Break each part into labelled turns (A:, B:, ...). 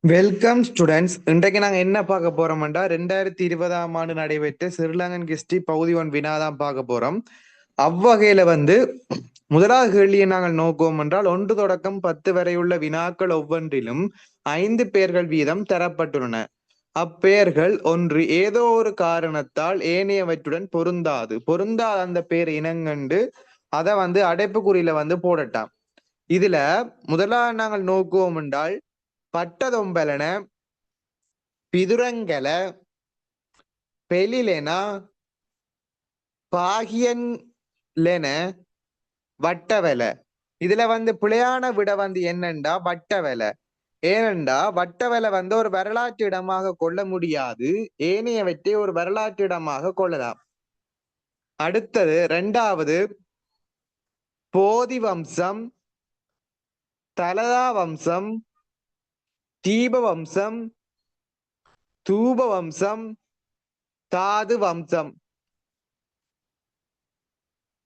A: Welcome students. இன்றைக்கு நாங்கள் என்ன பார்க்க போறோம்டா 2020ஆம் ஆண்டு நடைபெற்ற ஸ்ரீலங்கன் கிஸ்டி பகுதி 1 வினாதான் பார்க்க போறோம். அவ்வகையில முதலாவது கேள்வியை நாங்கள் நோக்குவோம் என்றால் 1 தொடக்கம் 10 வரையுள்ள வினாக்கள் ஒவ்வொன்றிலும் 5 பெயர்கள் வீதம் தரப்பட்டுள்ளன. அப்பெயர்கள் ஒன்று ஏதோ ஒரு காரணத்தால் ஏனையவற்றுடன் பொருந்தாத அந்த பெயர் இனங்கண்டு அதை அடைப்புக்குறியில போடட்டாம். இதுல முதலாவது நாங்கள் நோக்குவோம் என்றால் பட்டதொம்பலன, பிதுரங்கல, பெலிலென, பாகியன்லென, வட்டவெல. இதுல பிழையான விட என்னண்டா வட்டவெல. ஏனெண்டா வட்டவெல ஒரு வரலாற்று இடமாக கொள்ள முடியாது, ஏனையவற்றை ஒரு வரலாற்று இடமாக கொள்ளலாம். அடுத்தது இரண்டாவது போதி வம்சம், தலதா வம்சம், தீப வம்சம், தூப வம்சம், தாது வம்சம்.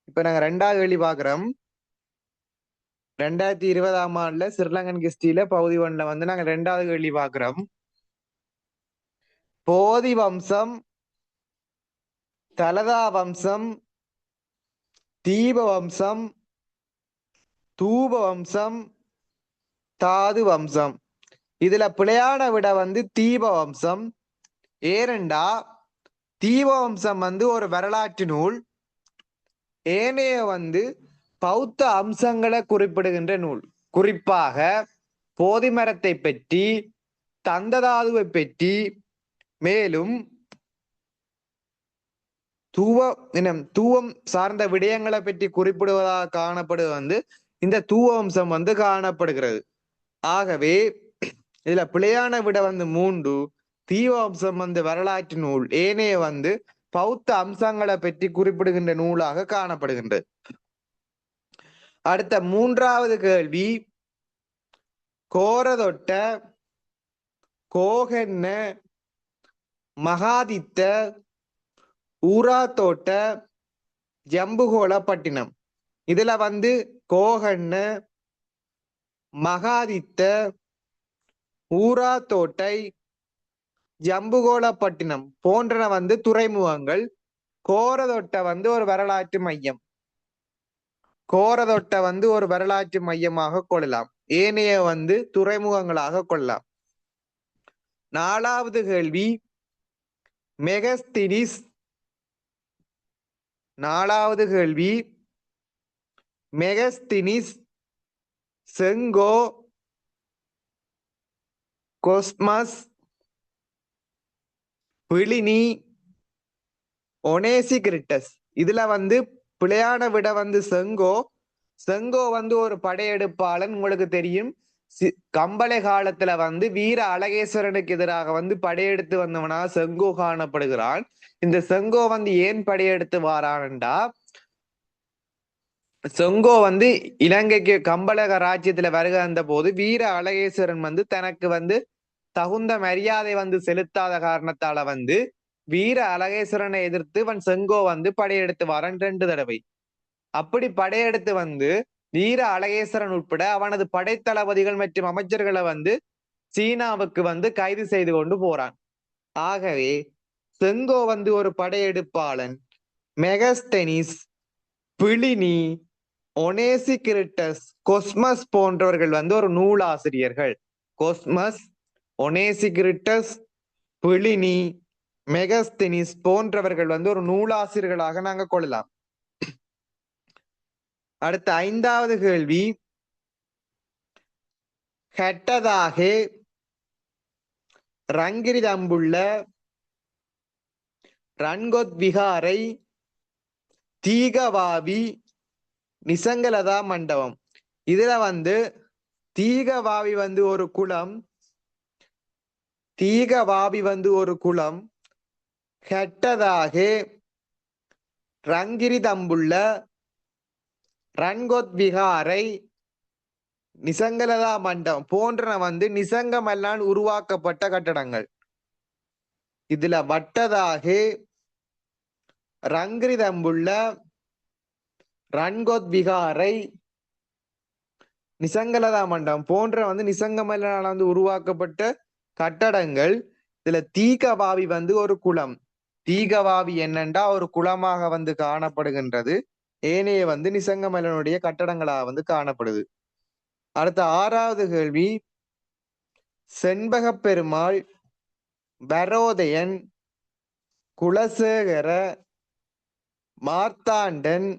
A: இப்ப நாங்க ரெண்டாவது கேள்வி பாக்குறோம். 2020ஆம் ஆண்டுல ஸ்ரீலங்கன் கிஸ்டியில பகுதி 1ல நாங்க ரெண்டாவது கேள்வி பாக்குறோம். போதி வம்சம், தலதா வம்சம், தீப வம்சம், தூப வம்சம், தாது வம்சம். இதுல பிழையான விட தீப வம்சம். ஏனெண்டா தீப வம்சம் ஒரு வரலாற்று நூல், ஏனைய பௌத்த அம்சங்களை குறிப்பிடுகின்ற நூல். குறிப்பாக போதி மரத்தை பற்றி, தந்ததாதுவை பற்றி, மேலும் தூவம் சார்ந்த விடயங்களை பற்றி குறிப்பிடுவதாக காணப்படுவது இந்த தூவ வம்சம் காணப்படுகிறது. ஆகவே இதுல பிழையான விட 3, தீவ வம்சம் வரலாற்று நூல், ஏனைய பௌத்த அம்சங்களை பற்றி குறிப்பிடுகின்ற நூலாக காணப்படுகின்றது. அடுத்த மூன்றாவது கேள்வி கோரதொட்ட, கோகன்ன, மகாதித்த, ஊராத்தோட்ட, ஜம்புகோளப்பட்டினம். இதுல கோகன்ன, மகாதித்த, ஊராத்தோட்டை, ஜம்புகோளப்பட்டினம் போன்றன துறைமுகங்கள். கோரதொட்ட ஒரு வரலாற்று மையம். கோரதொட்ட ஒரு வரலாற்று மையமாக கொள்ளலாம், ஏனைய துறைமுகங்களாக கொள்ளலாம். நாலாவது கேள்வி மெகஸ்தினிஸ். நாலாவது கேள்வி மெகஸ்தினிஸ், செங்கோ, கொஸ்மஸ், பிளினி, ஒனேசிகிரிட்டஸ். இதுல பிழையான விட செங்கோ. செங்கோ ஒரு படையெடுப்பாளன். உங்களுக்கு தெரியும், கம்பளை காலத்துல வீர அழகேஸ்வரனுக்கு எதிராக படையெடுத்து வந்தவனா செங்கோ காணப்படுகிறான். இந்த செங்கோ ஏன் படையெடுத்து வாரான்டா, செங்கோ இலங்கைக்கு கம்பளக ராஜ்யத்துல வருக அந்த போது வீர அழகேஸ்வரன் தனக்கு தகுந்த மரியாதை செலுத்தாத காரணத்தால வீர அழகேஸ்வரனை எதிர்த்து செங்கோ படையெடுத்து வாரான் 2 தடவை. அப்படி படையெடுத்து வீர அழகேஸ்வரன் உட்பட அவனது படைத்தளபதிகள் மற்றும் அமைச்சர்களை சீனாவுக்கு கைது செய்து கொண்டு போறான். ஆகவே செங்கோ ஒரு படையெடுப்பாளன். மெகஸ்தெனிஸ், பிளினி, ஒனேசிகிரிட்டஸ், கொஸ்மஸ் போன்றவர்கள் ஒரு நூலாசிரியர்கள். கொஸ்மஸ், ஒனேசிகிரிட்டஸ், பிளினி, மெகஸ்தெனிஸ் போன்றவர்கள் ஒரு நூலாசிரியர்களாக நாங்க கொள்ளலாம். அடுத்த ஐந்தாவது கேள்வி ஹெட்டதாகே, ரங்கிரிதம்புள்ள, ரன்கொத் விகாரை, தீகவாவி, நிசங்கலதா மண்டபம். இதுல தீகவாவி ஒரு குளம். தீகவாவி ஒரு குளம். ஹெட்டதாகே, ரங்கிரிதம்புள்ள, ரன்கொத் விகாரை, நிசங்கலதா மண்டபம் போன்றன நிசங்கமல்லால் உருவாக்கப்பட்ட கட்டடங்கள். இதுல வட்டதாகே, ரங்கிரிதம்புள்ள, ரன்கொத் விகாரை, நிசங்கலதா மண்டபம் போன்ற நிசங்கமல்லால் உருவாக்கப்பட்ட கட்டடங்கள். இதுல தீகவாவி வந்து ஒரு குளம். தீகவாவி என்னண்டா ஒரு குளமாக வந்து காணப்படுகின்றது. ஏனைய வந்து நிசங்கமலனுடைய கட்டடங்களாக வந்து காணப்படுது. அடுத்த 6வது கேள்வி, செண்பக பெருமாள், வரோதயன், குலசேகர, மார்த்தாண்டன்,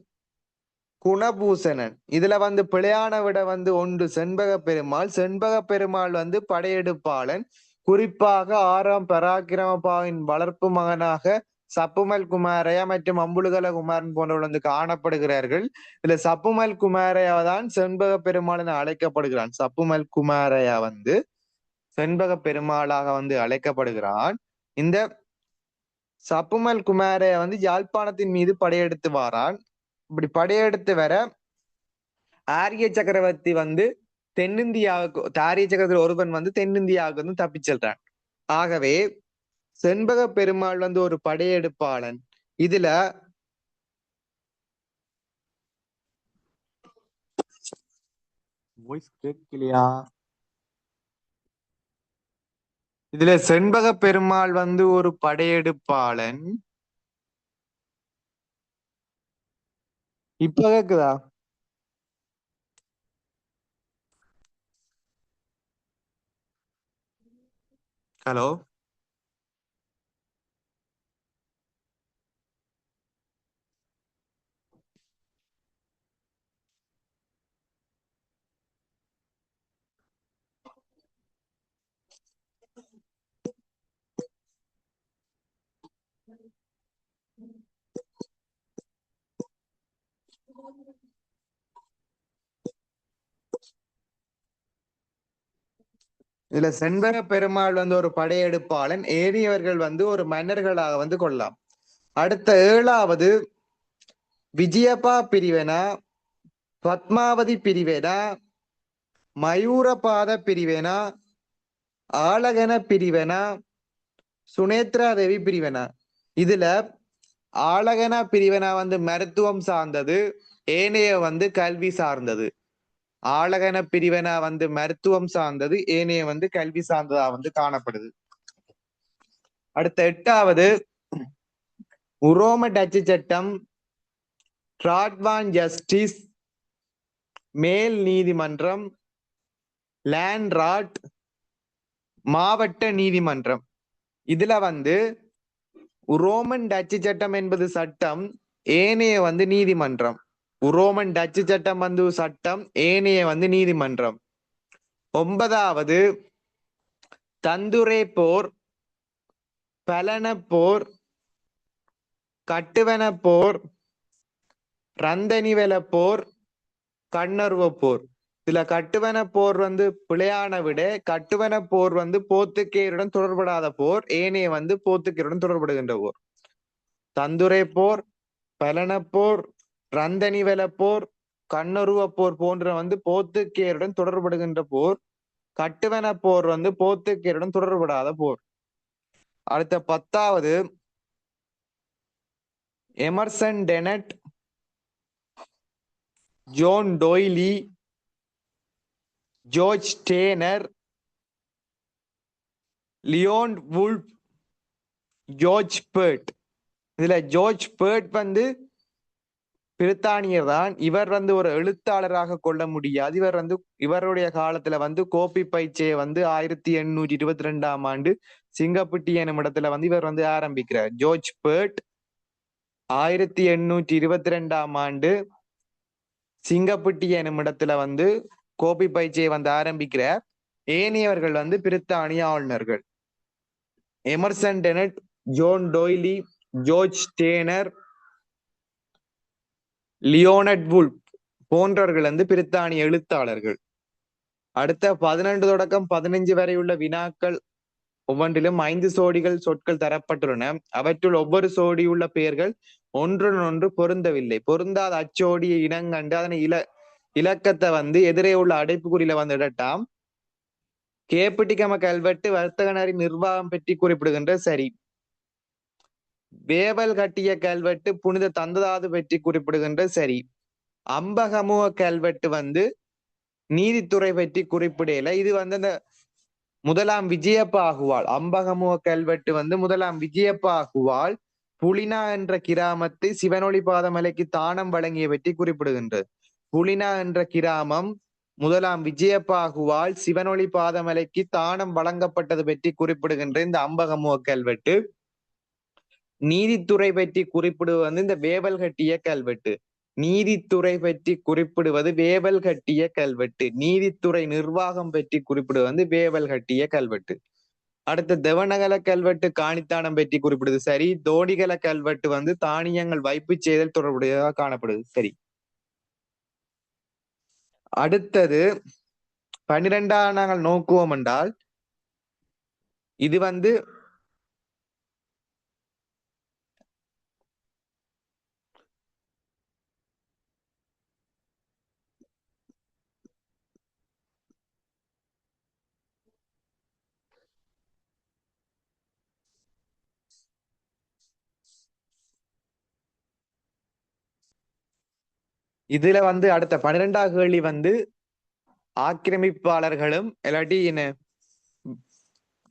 A: குணபூசணன். இதுல வந்து பிழையான விட வந்து ஒன்று செண்பக பெருமாள். செண்பக பெருமாள் வந்து படையெடுப்பாளன். குறிப்பாக 6ஆம் பராக்கிரமபாவின் வளர்ப்பு மகனாக சப்புமல் குமாரையா மற்றும் அம்புலுகல குமாரன் போன்றவர்கள் வந்து காணப்படுகிறார்கள். இதுல சப்புமல் குமாரையா தான் செண்பக பெருமாள் என அழைக்கப்படுகிறான். சப்புமல் குமாரையா வந்து செண்பக பெருமாளாக வந்து அழைக்கப்படுகிறான். இந்த சப்புமல் குமாரையா வந்து யாழ்ப்பாணத்தின் மீது படையெடுத்து வாரான். இப்படி படையெடுத்து வர ஆரிய சக்கரவர்த்தி வந்து தென்னிந்தியாவுக்கு, ஆரிய சக்கரவர்த்தி ஒருவன் வந்து தென்னிந்தியாவுக்கு வந்து தப்பிச் செல்றான். ஆகவே செண்பக பெருமாள் வந்து ஒரு படையெடுப்பாளன். இதுல வாய்ஸ் கேட்கலையா? இதுல செண்பக பெருமாள் வந்து ஒரு படையெடுப்பாளன். இப்ப கேக்குதா? ஹலோ. இதுல செண்பக பெருமாள் வந்து ஒரு படையெடுப்பாளன். ஏனையவர்கள் வந்து ஒரு மன்னர்களாக வந்து கொள்ளலாம். அடுத்த 7வது, விஜயபா பிரிவினா, பத்மாவதி பிரிவினா, மயூரபாத பிரிவினா, ஆலகன பிரிவினா, சுனேத்ரா தேவி பிரிவினா. இதுல ஆலகனா பிரிவினா வந்து மருத்துவம் சார்ந்தது, ஏனைய வந்து கல்வி சார்ந்தது. ஆலகன பிரிவினா வந்து மருத்துவம் சார்ந்தது, ஏனைய வந்து கல்வி சார்ந்ததா வந்து காணப்படுது. அடுத்த 8வது, உரோம டச்சு சட்டம், டிராட்வான் ஜஸ்டிஸ், மேல் நீதிமன்றம், லேண்ட்ராட், மாவட்ட நீதிமன்றம். இதுல வந்து உரோமன் டச்சு சட்டம் என்பது சட்டம், ஏனைய வந்து நீதிமன்றம். உரோமன் டச்சு சட்டம் வந்து சட்டம், ஏனைய வந்து நீதிமன்றம். 9வது, தந்துரை போர், பலன போர், கட்டுவன போர், ரந்தனிவெல போர், கண்ணருவ போர். இதுல கட்டுவன போர் வந்து பிழையான விட, கட்டுவன போர் வந்து போர்த்துக்கேயருடன் தொடர்படாத போர், ஏனைய வந்து போர்த்துக்கேயருடன் தொடர்படுகின்ற போர். தந்துரை போர், பலன போர், ரந்தனிவெல போர், கண்ணருவ போர் போன்ற வந்து போர்த்துக்கேயருடன் தொடர்படுகின்ற போர். கட்டுவன போர் வந்து போர்த்துக்கேயருடன் தொடர்படாத போர். அடுத்த 10வது, Emerson Tennent, John D'Oyly, George Turner, Leon Woolf, George Bird. இதுல ஜோர்ஜ் பேர்ட் வந்து பிரித்தானியர் தான். இவர் வந்து ஒரு எழுத்தாளராக கொள்ள முடியாது. இவர் வந்து இவருடைய காலத்துல வந்து கோப்பி பயிற்சியை வந்து 1822ஆம் ஆண்டு சிங்கப்பட்டி எனும் இடத்துல வந்து இவர் வந்து ஆரம்பிக்கிறார். ஜோர்ஜ் பேர்ட் 1822ஆம் ஆண்டு சிங்கப்பட்டி எனும் இடத்துல வந்து கோப்பி பயிற்சியை வந்து ஆரம்பிக்கிறார். ஏனையவர்கள் வந்து பிரித்தானிய ஆளுநர்கள். Emerson Tennent, John D'Oyly, George டேனர், லியோனட் Wolf போன்றவர்கள் வந்து பிரித்தானிய எழுத்தாளர்கள். அடுத்த 12 தொடக்கம் 15 வரை உள்ள வினாக்கள் ஒவ்வொன்றிலும் 5 சோடிகள் சொற்கள் தரப்பட்டுள்ளன. அவற்றுள் ஒவ்வொரு சோடியுள்ள பெயர்கள் ஒன்றுடன் ஒன்று பொருந்தவில்லை. பொருந்தாத அச்சோடியை இனங்கண்டு அதனை இலக்கத்தை வந்து எதிரே உள்ள அடைப்புக்குறியில வந்து இடட்டாம். கேப்பிட்டிகம கல்வெட்டு வர்த்தகனரி நிர்வாகம் பற்றி குறிப்பிடுகின்ற சரி. வேவல் கட்டிய கல்வெட்டு புனித தந்ததாது பற்றி குறிப்பிடுகின்ற சரி. அம்பகமுக கல்வெட்டு வந்து நீதித்துறை பற்றி குறிப்பிடல. இது வந்து அந்த முதலாம் விஜயப்பாகுவாள் அம்பகமுக கல்வெட்டு வந்து முதலாம் விஜயப்பாகுவாள் புலினா என்ற கிராமத்தை சிவனொளி பாதமலைக்கு தானம் வழங்கிய பற்றி குறிப்பிடுகின்றது. புலினா என்ற கிராமம் முதலாம் விஜயப்பாகுவால் சிவனொளி பாதமலைக்கு தானம் வழங்கப்பட்டது பற்றி குறிப்பிடுகின்ற இந்த அம்பகமுக கல்வெட்டு. நீதித்துறை பற்றி குறிப்பிடுவது வந்து இந்த வேவல் கட்டிய கல்வெட்டு. நீதித்துறை பற்றி குறிப்பிடுவது வேவல் கட்டிய கல்வெட்டு. நீதித்துறை நிர்வாகம் பற்றி குறிப்பிடுவது வந்து வேவல் கட்டிய கல்வெட்டு. அடுத்த தெவனகல கல்வெட்டு காணித்தானம் பற்றி குறிப்பிடுது சரி. தோணிகல கல்வெட்டு வந்து தானியங்கள் வைப்பு செய்தல் தொடர்புடையதாக காணப்படுது சரி. அடுத்தது 12 நாங்கள் நோக்குவோம் என்றால் இது வந்து இதுல வந்து அடுத்த 12வது கேள்வி வந்து ஆக்கிரமிப்பாளர்களும் இல்லாட்டி என்ன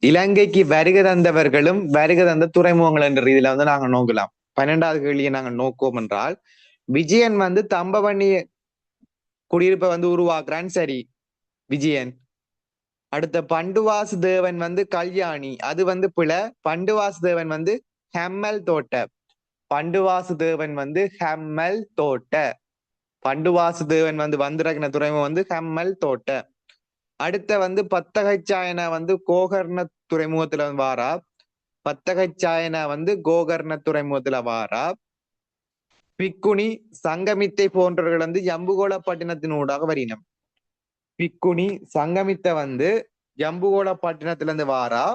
A: இலங்கைக்கு வருகை தந்தவர்களும் வருகை தந்த துறைமுகங்கள் என்ற இதுல வந்து நாங்க நோக்கலாம். 12வது கேள்வியை நாங்கள் நோக்குவோம் என்றால் விஜயன் வந்து தம்பவண்ணி குடியிருப்பை வந்து உருவாக்குறான் சரி விஜயன். அடுத்த பண்டுவாசு தேவன் வந்து கல்யாணி அது வந்து பிழை. பண்டுவாசு தேவன் வந்து ஹெம்மல் தோட்ட. பண்டுவாசு தேவன் வந்து ஹெம்மல் தோட்ட. பண்டுவாசு தேவன் வந்து வந்திறக்கின துறைமுகம் வந்து ஹெம்மல் தோட்ட. அடுத்த வந்து பத்தகைச்சாயனா வந்து கோகர்ண துறைமுகத்துல வாரா. பத்தகைச்சாயனா வந்து கோகர்ண துறைமுகத்துல வாரா. பிக்குனி சங்கமித்தை போன்றவர்கள் வந்து ஜம்புகோளப்பட்டினத்தினூடாக வரினம். பிக்குனி சங்கமித்த வந்து ஜம்புகோளப்பட்டினத்துல இருந்து வாரா.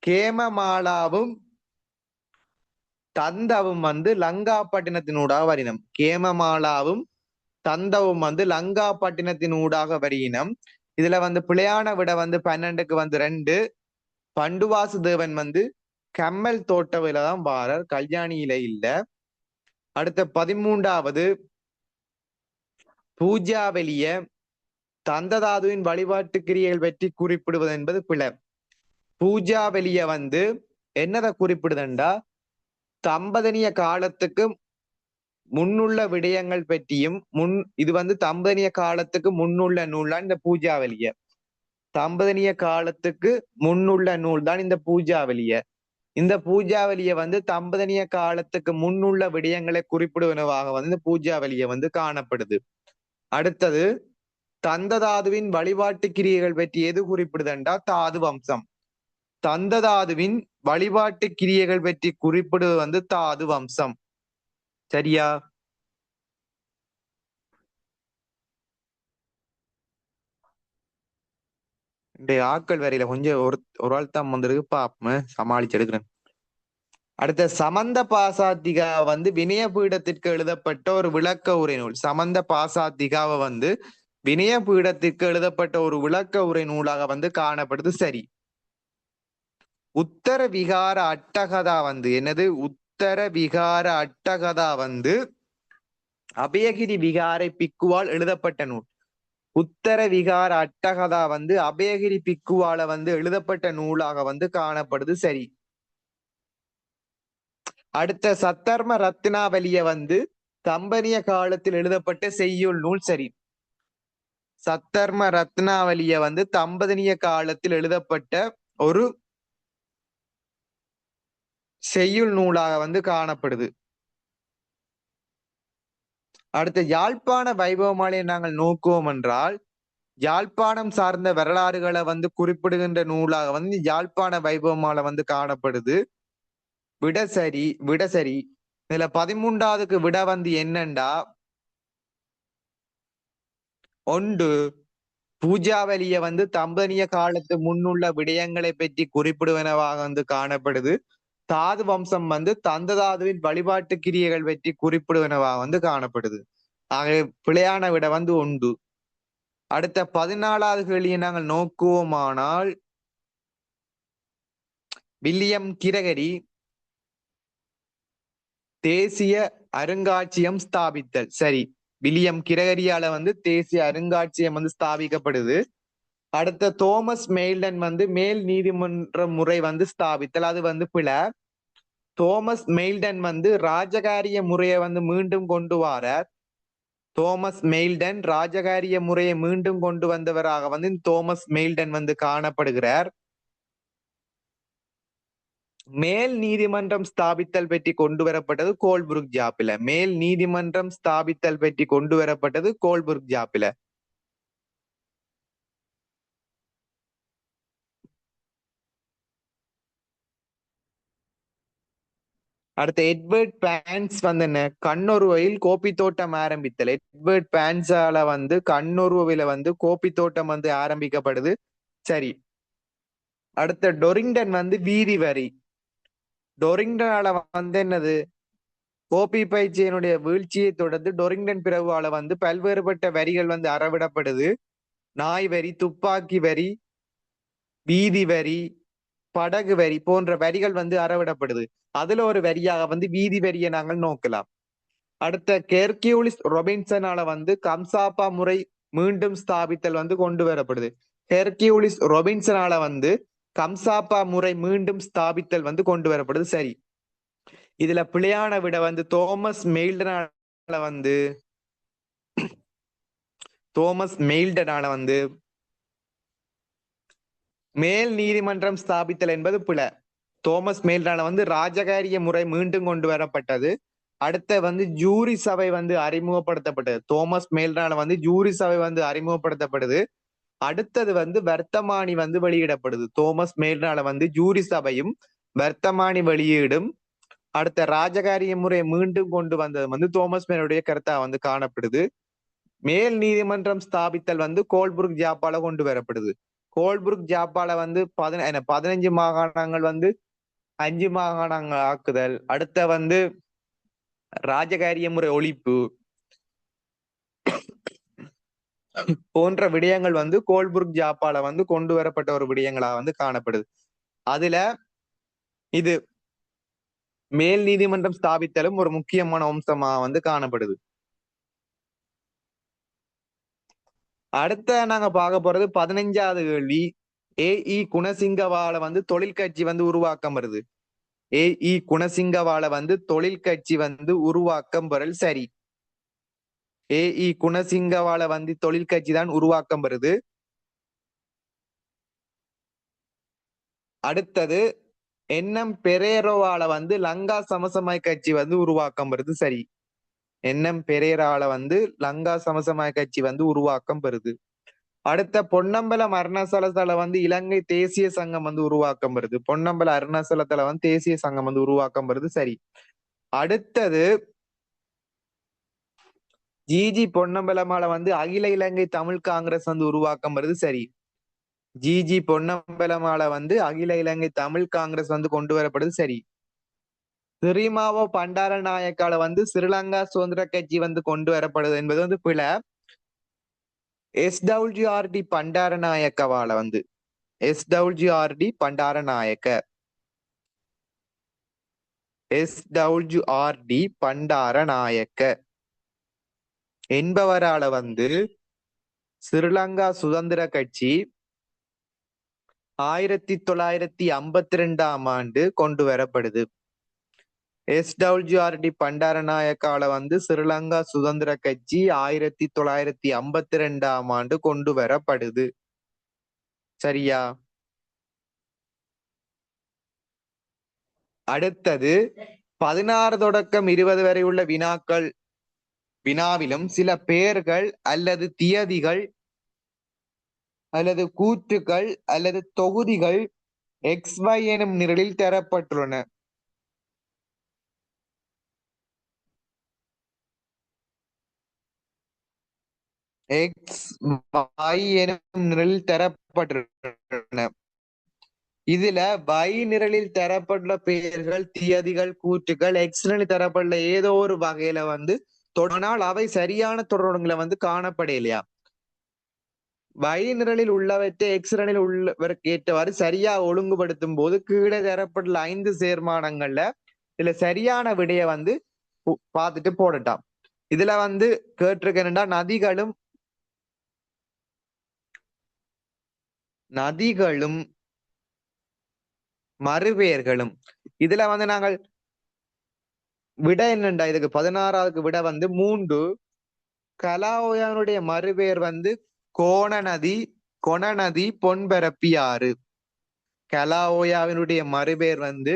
A: கேமமாலாவும் தந்தவும் வந்து லங்காப்பட்டினத்தினூடாக வரினம். கேமமாலாவும் தந்தவும் வந்து லங்காப்பட்டினத்தினூடாக வரியினம். இதுல வந்து பிழையான விட வந்து 12க்கு வந்து 2. பண்டுவாசு தேவன் வந்து கம்மல் தோட்டவில தான் வாரர் கல்யாணியில இல்ல. அடுத்த 13வது பூஜாவலிய தந்ததாதுவின் வழிபாட்டு கிரியைகள் பற்றி குறிப்பிடுவது என்பது பிழை. பூஜாவலிய வந்து என்னதை குறிப்பிடுதுண்டா தம்பதனிய காலத்துக்கு முன்னுள்ள விடயங்கள் பற்றியும் இது வந்து தம்பதனிய காலத்துக்கு முன்னுள்ள நூல் தான் இந்த பூஜாவலிய. தம்பதனிய காலத்துக்கு முன்னுள்ள நூல் தான் இந்த பூஜாவலிய. இந்த பூஜாவலிய வந்து தம்பதனிய காலத்துக்கு முன்னுள்ள விடயங்களை குறிப்பிடுவனவாக வந்து இந்த பூஜாவலிய வந்து காணப்படுது. அடுத்தது தந்ததாதுவின் வழிபாட்டு கிரியைகள் பற்றி எது குறிப்பிடுதண்டா தாது வம்சம். தந்ததாதுவின் வழிபாட்டு கிரியைகள் பற்றி குறிப்பிடுவது வந்து தாது வம்சம் சரியா. இந்த ஆக்கள் வரையில கொஞ்சம் ஒரு ஆள் தான் வந்திருக்கு பாப்போம் சமாளிச்சு எடுக்கிறேன். அடுத்த சமந்த பாசாத்திகா வந்து வினயபீடத்திற்கு எழுதப்பட்ட ஒரு விளக்க உரை நூல். சமந்த பாசாத்திகாவை வந்து வினயபீடத்திற்கு எழுதப்பட்ட ஒரு விளக்க உரை நூலாக வந்து காணப்படுது சரி. உத்தர விகார அட்டகதா வந்து என்னது உத்தர விகார அட்டகதா வந்து அபயகிரி விகாரை பிக்குவால் எழுதப்பட்ட நூல். உத்தர விகார அட்டகதா வந்து அபயகிரி பிக்குவால வந்து எழுதப்பட்ட நூலாக வந்து காணப்படுது சரி. அடுத்த சத்தர்ம ரத்னாவலிய வந்து கம்பனிய காலத்தில் எழுதப்பட்ட செய்யுள் நூல் சரி. சத்தர்ம ரத்னாவலிய வந்து தம்பதனிய காலத்தில் எழுதப்பட்ட ஒரு செய்யுள் நூலாக வந்து காணப்படுது. அடுத்த யாழ்ப்பாண வைபவமாலையை நாங்கள் நோக்குவோம் என்றால் யாழ்ப்பாணம் சார்ந்த வரலாறுகளை வந்து குறிப்பிடுகின்ற நூலாக வந்து யாழ்ப்பாண வைபவமாலை வந்து காணப்படுது. விட சரி. இதுல 13வதுக்கு விட வந்து என்னண்டா 1 பூஜாவலிய வந்து தம்பனிய காலத்து முன்னுள்ள விடயங்களை பற்றி குறிப்பிடுவனவாக வந்து காணப்படுது. தாது வம்சம் வந்து தந்ததாதுவின் வழிபாட்டு கிரியைகள் பற்றி குறிப்பிடுவனவாக வந்து காணப்படுது. ஆகவே பிழையான விட வந்து 1. அடுத்த 14வது கேள்வியை நாங்கள் நோக்குவோமானால் வில்லியம் கிரகரி தேசிய அருங்காட்சியகம் ஸ்தாபித்தல் சரி. வில்லியம் கிரகரியால வந்து தேசிய அருங்காட்சியகம் வந்து ஸ்தாபிக்கப்படுது. அடுத்த தோமஸ் மெய்ல்டன் வந்து மேல் நீதிமன்ற முறை வந்து ஸ்தாபித்தல், அது வந்து பிழை. தோமஸ் மெய்ல்டன் வந்து ராஜகாரிய முறையை வந்து மீண்டும் கொண்டு வாரார். தோமஸ் மெய்ல்டன் ராஜகாரிய முறையை மீண்டும் கொண்டு வந்தவராக வந்து தோமஸ் மெய்ல்டன் வந்து காணப்படுகிறார். மேல் நீதிமன்றம் ஸ்தாபித்தல் பற்றி கொண்டு வரப்பட்டது கோல்புர்க் ஜாப்பில. மேல் நீதிமன்றம் ஸ்தாபித்தல் பற்றி கொண்டு வரப்பட்டது கோல்புர்க் ஜாப்பில. அடுத்த எட்வர்ட் பேன்ஸ் வந்து என்ன, கண்ணுருவையில் கோப்பி தோட்டம் ஆரம்பித்தல். எட்வர்ட் பேன்ஸால வந்து கண்ணுருவில வந்து கோப்பி தோட்டம் வந்து ஆரம்பிக்கப்படுது. சரி. அடுத்த டொரிங்டன் வந்து வீதி வரி. டொரிங்டனால வந்து என்னது, கோபி பயிற்சியினுடைய வீழ்ச்சியை தொடர்ந்து டொரிங்டன் பிரபுவால வந்து பல்வேறுபட்ட வரிகள் வந்து அறவிடப்படுது. நாய் வரி, துப்பாக்கி வரி, வீதி வரி, படகு வரி போன்ற வரிகள் வந்து அறவிடப்படுது. அதுல ஒரு வரியாக வந்து வீதி வரியை நாங்கள் நோக்கலாம். அடுத்த கெர்கியூலிஸ் ரொபின்சனால வந்து கம்சாப்பா முறை மீண்டும் ஸ்தாபித்தல் வந்து கொண்டு வரப்படுது. ஹெர்கியூலிஸ் ரொபின்சனால வந்து கம்சாப்பா முறை மீண்டும் ஸ்தாபித்தல் வந்து கொண்டு வரப்படுது. சரி. இதுல பிழையான விட வந்து தோமஸ் மெய்ல்டனால வந்து மேல் நீதிமன்றம் ஸ்தாபித்தல் என்பது பிழை. தோமஸ் மெய்ல்டனால வந்து ராஜகாரிய முறை மீண்டும் கொண்டு வரப்பட்டது. அடுத்த வந்து ஜூரி சபை வந்து அறிமுகப்படுத்தப்பட்டது. தோமஸ் மெய்ல்டனால வந்து ஜூரி சபை வந்து அறிமுகப்படுத்தப்படுது. அடுத்தது வந்து வர்த்தமானி வந்து வெளியிடப்படுது. தோமஸ் மெய்ல்டனால வந்து ஜூரி சபையும் வர்த்தமானி வெளியீடும் அடுத்த ராஜகாரிய முறை மீண்டும் கொண்டு வந்தது வந்து தோமஸ் மேலுடைய கருத்தா வந்து காணப்படுது. மேல் நீதிமன்றம் ஸ்தாபித்தல் வந்து கோல்புர்க் ஜாப்பால கொண்டு வரப்படுது. கோல்புர்க் ஜாப்பால வந்து 15 மாகாணங்கள் வந்து 5 மாகாணங்கள் ஆக்குதல். அடுத்த வந்து ராஜகாரிய முறை ஒழிப்பு போன்ற விடயங்கள் வந்து கோல்புர்க் ஜாப்பால வந்து கொண்டு வரப்பட்ட ஒரு விடயங்களா வந்து காணப்படுது. அதுல இது மேல் நீதிமன்றம் ஸ்தாபித்தலும் ஒரு முக்கியமான அம்சமா வந்து காணப்படுது. அடுத்த நாங்க பார்க்க போறது 15வது கேள்வி. ஏஇ குணசிங்கவால வந்து தொழில் கட்சி வந்து உருவாக்கம் வருது. ஏஇ குணசிங்கவால வந்து தொழில் கட்சி வந்து உருவாக்கம் பெறல். சரி. ஏஇ குணசிங்கவால வந்து தொழில் கட்சி தான் உருவாக்கம் வருது. அடுத்தது என்எம் பெரேரோவால வந்து லங்கா சமசமாய் கட்சி வந்து உருவாக்கம் வருது. சரி. என்எம் பெரேரால வந்து லங்கா சமசமாய் கட்சி வந்து உருவாக்கம் பெறுது. அடுத்த பொன்னம்பலம் அருணாசலத்துல வந்து இலங்கை தேசிய சங்கம் வந்து உருவாக்கம் வருது. பொன்னம்பல அருணாசலத்துல வந்து தேசிய சங்கம் வந்து உருவாக்கம் வருது. சரி. அடுத்தது ஜிஜி பொன்னம்பலமால வந்து அகில இலங்கை தமிழ் காங்கிரஸ் வந்து உருவாக்கம் வருது. சரி. ஜிஜி பொன்னம்பலமால வந்து அகில இலங்கை தமிழ் காங்கிரஸ் வந்து கொண்டு வரப்படுது. சரி. சிறிமாவோ பண்டாரநாயக்கால வந்து ஸ்ரீலங்கா சுதந்திர கட்சி வந்து கொண்டு வரப்படுது என்பது வந்து பிழை. எஸ்டபிள்யூஆர்டி பண்டாரநாயக்கவால வந்து எஸ்டபிள்யூஆர்டி பண்டாரநாயக்க எஸ்டபிள்யூஆர்டி பண்டாரநாயக்க என்பவரால வந்து ஸ்ரீலங்கா சுதந்திர கட்சி 1952ஆம் ஆண்டு கொண்டு வரப்படுது. எஸ்டபிள்யூஆர்டி பண்டாரநாயக்கால வந்து ஸ்ரீலங்கா சுதந்திர கட்சி 1952ஆம் ஆண்டு கொண்டு வரப்படுது. சரியா? அடுத்தது 16 தொடக்கம் 20 வரை உள்ள வினாவிலும் சில பெயர்கள் அல்லது தியதிகள் அல்லது கூற்றுக்கள் அல்லது தொகுதிகள் XY எனும் நிரலில் தரப்பட்டுள்ளன. XY எனும் நிரலில் தரப்பட்டுள்ளன. இதுல Y நிரலில் தரப்பட்டுள்ள பெயர்கள், தியதிகள், கூற்றுக்கள் X நிரலில் தரப்பட்டுள்ள ஏதோ ஒரு வகையில வந்து தொடர்னால் அவை சரியான தொடர்களை வந்து காணப்படையிலையா. Y நிரலில் உள்ளவற்றை X நிரலில் உள்ளவருக்கு ஏற்றவாறு சரியா ஒழுங்குபடுத்தும் போது கீழே தரப்பட்டுள்ள 5 சேர்மானங்கள்ல இதுல சரியான விடைய வந்து பார்த்துட்டு போடட்டாம். இதுல வந்து கேட்டிருக்கேன்டா நதிகளும் நதிகளும் மறுபெயர்களும். இதுல வந்து நாங்கள் விட என்னண்டா, இதுக்கு 16வது விட வந்து 3. கலாஓயாவினுடைய மறுபெயர் வந்து கோணநதி, கொணநதி, பொன்பரப்பி ஆறு. கலாஓயாவினுடைய மறுபெயர் வந்து